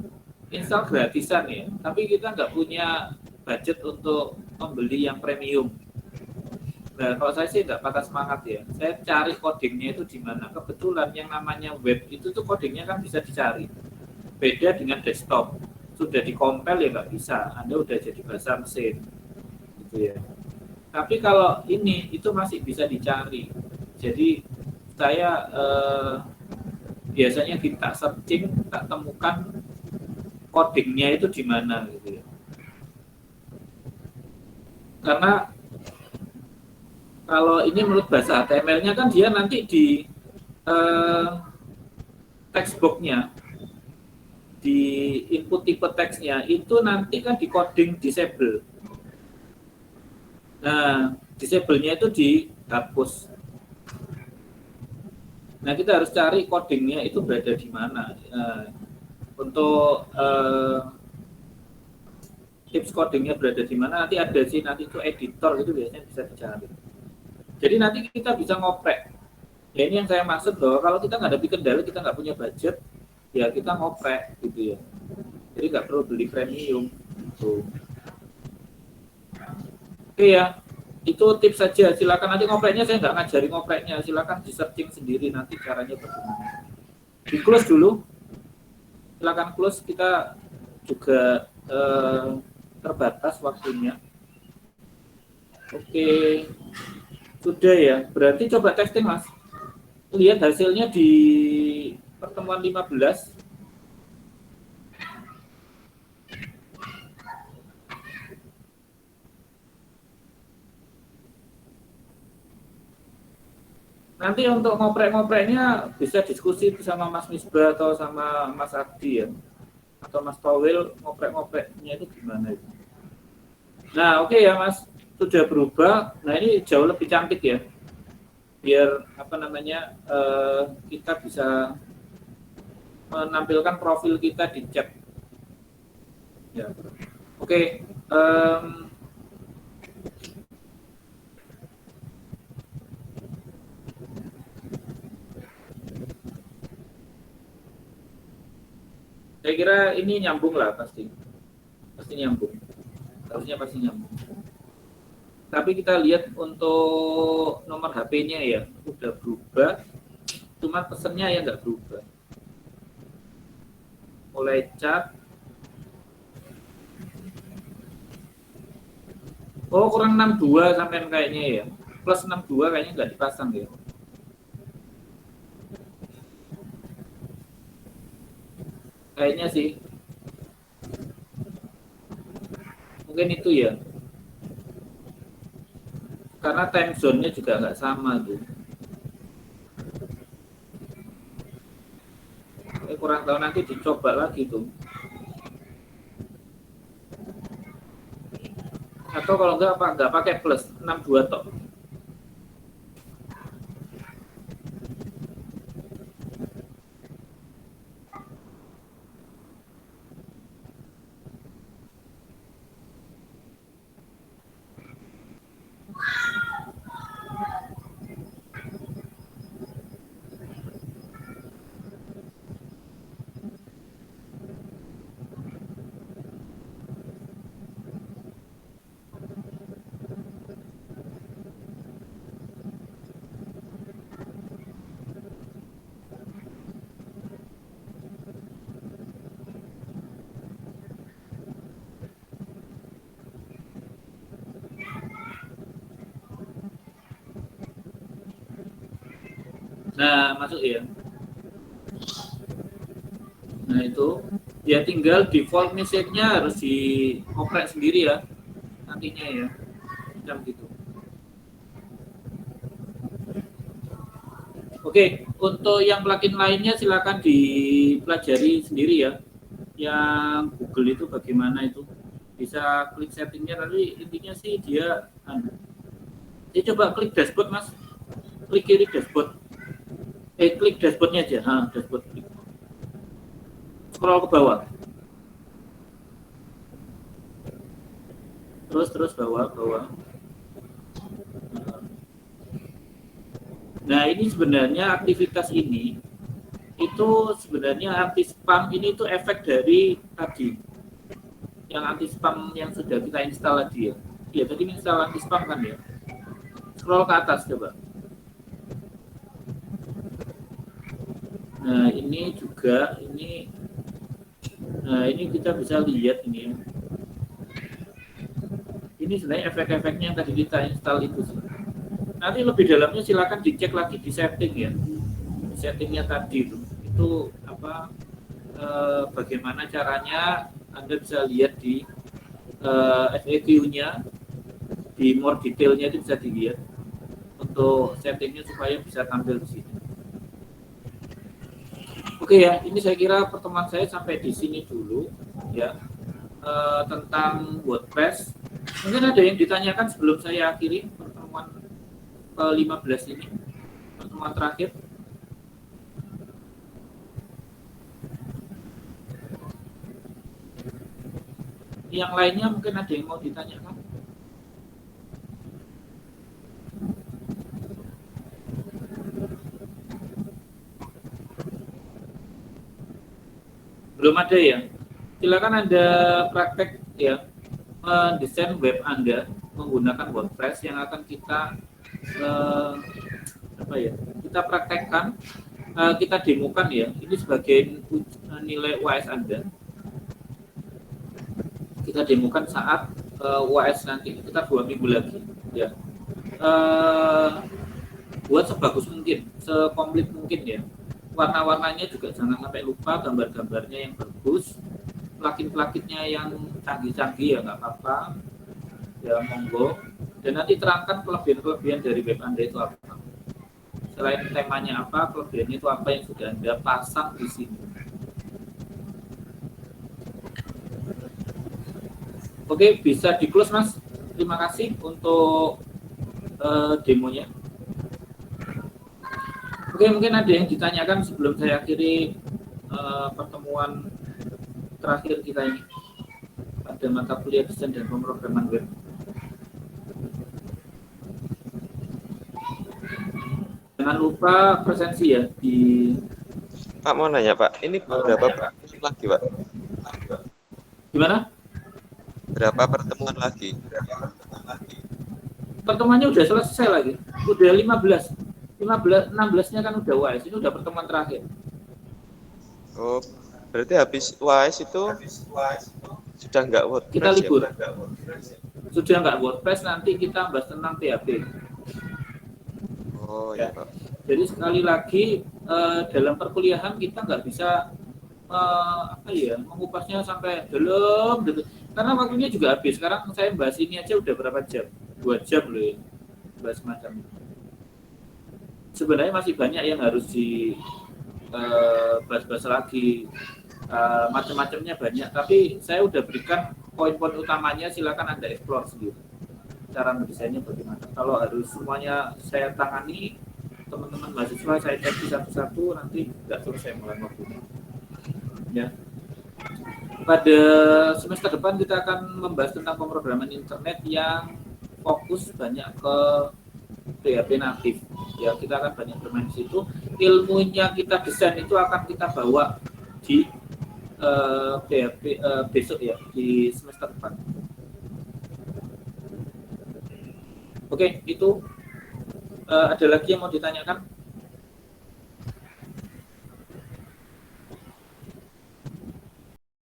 install gratisan ya, tapi kita nggak punya budget untuk membeli yang premium. Nah, kalau saya sih nggak patah semangat ya. Saya cari codingnya itu di mana. Kebetulan yang namanya web itu tuh codingnya kan bisa dicari. Beda dengan desktop. Sudah dikompil ya nggak bisa. Anda udah jadi bahasa mesin. Gitu ya. Tapi kalau ini itu masih bisa dicari. Jadi saya biasanya kita searching, tak temukan codingnya itu di mana gitu ya. Karena kalau ini menurut bahasa HTML-nya kan dia nanti di eh, textbox-nya, di input tipe teksnya itu nanti kan di coding disable. Nah, disable-nya itu dihapus. Nah, kita harus cari codingnya itu berada di mana. Untuk tips codingnya berada di mana nanti ada sih, nanti itu editor itu biasanya bisa dicari. Jadi nanti kita bisa ngoprek. Ya ini yang saya maksud loh, kalau kita nggak ada kendala, kita nggak punya budget, ya kita ngoprek gitu ya. Jadi nggak perlu beli premium. Gitu. Oke ya, itu tips saja. Silakan nanti ngopreknya saya nggak ngajari ngopreknya. Silakan di searching sendiri nanti caranya bagaimana. Di close dulu. Silakan close. Kita juga terbatas waktunya. Oke, sudah ya. Berarti coba testing mas. Lihat hasilnya di pertemuan 15. Nanti untuk ngoprek-ngopreknya bisa diskusi sama Mas Misbah atau sama Mas Abdi ya. Atau Mas Towil ngoprek-ngopreknya itu gimana itu. Nah oke ya Mas, sudah berubah. Nah ini jauh lebih cantik ya. Biar apa namanya kita bisa menampilkan profil kita di chat. Ya. Oke, saya kira ini nyambung lah pasti nyambung, harusnya pasti nyambung. Tapi kita lihat untuk nomor HP-nya ya udah berubah, cuma pesennya ya nggak berubah. Mulai chat, oh kurang 62 sampai kayaknya ya, plus 62 kayaknya nggak dipasang ya. Kayaknya sih, mungkin itu ya. Karena time zone-nya juga nggak sama tuh. Kurang tahu, nanti dicoba lagi tuh. Atau kalau nggak pakai plus 62 tok. Nah, masuk ya. Nah, itu ya tinggal default message-nya harus dioprek sendiri ya nantinya ya. Macam gitu. Oke, untuk yang plugin lainnya silakan dipelajari sendiri ya. Yang Google itu bagaimana itu bisa klik settingnya, tapi intinya sih dia coba klik dashboard mas, klik kiri dashboard, klik dashboardnya aja, dashboard, klik. Scroll ke bawah, terus bawah. Nah ini sebenarnya aktivitas ini itu sebenarnya anti spam ini itu efek dari tadi yang anti spam yang sudah kita install tadi ya. Ya tadi install anti spam kan ya. Scroll ke atas coba. Nah ini juga nah ini kita bisa lihat ini ya. Ini sebenarnya efek-efeknya yang tadi kita install itu sih. Nanti lebih dalamnya silakan dicek lagi di setting ya. Settingnya tadi itu apa? Bagaimana caranya Anda bisa lihat di FAQ-nya, di more detailnya itu bisa dilihat untuk settingnya supaya bisa tampil di sini. Oke ya, ini saya kira pertemuan saya sampai di sini dulu ya tentang WordPress. Mungkin ada yang ditanyakan sebelum saya akhiri pertemuan ke-15 ini, pertemuan terakhir. Yang lainnya mungkin ada yang mau ditanyakan? Belum ada ya? Silakan Anda praktek ya, mendesain web Anda menggunakan WordPress yang akan kita kita praktekkan, kita demokan ya. Ini sebagai nilai UAS Anda. Kita demokan saat UAS nanti kita 2 minggu lagi ya. Buat sebagus mungkin, sekomplit mungkin ya. Warna-warnanya juga jangan sampai lupa, gambar-gambarnya yang bagus, plugin-pluginnya yang canggih-canggih ya nggak apa-apa ya, monggo. Dan nanti terangkan kelebihan-kelebihan dari web Anda itu apa, selain temanya apa, kelebihannya itu apa yang sudah Anda pasang di sini. Oke, bisa di close mas. Terima kasih untuk demonya. Oke, mungkin ada yang ditanyakan sebelum saya akhiri pertemuan terakhir kita ini pada mata kuliah desain dan pemrograman web. Jangan lupa presensi ya di. Pak mau nanya Pak, ini berapa pertemuan lagi Pak? Gimana? Berapa pertemuan lagi? Pertemuannya udah selesai lagi, udah 16-nya kan udah UAS, ini udah pertemuan terakhir. Oh, berarti habis UAS itu sudah nggak WordPress. Kita libur. Ya, sudah nggak WordPress, nanti kita bahas tentang PHP. Oh ya Pak. Jadi sekali lagi dalam perkuliahan kita nggak bisa mengupasnya sampai dalam gitu. Karena waktunya juga habis. Sekarang saya bahas ini aja udah berapa jam? 2 jam loh ya. Bahas macam itu. Sebenarnya masih banyak yang harus bahas-bahas lagi, macam-macamnya banyak. Tapi saya udah berikan poin-poin utamanya, silakan Anda explore sendiri. Cara mendesainnya bagaimana. Kalau harus semuanya saya tangani, teman-teman mahasiswa saya cek satu-satu, nanti nggak selesai mulai waktunya. Ya. Pada semester depan kita akan membahas tentang pemrograman internet yang fokus banyak ke PHP natif. Ya, kita akan banyak bermain di situ. Ilmunya kita desain itu akan kita bawa di PHP besok ya, di semester depan. Oke, itu ada lagi yang mau ditanyakan?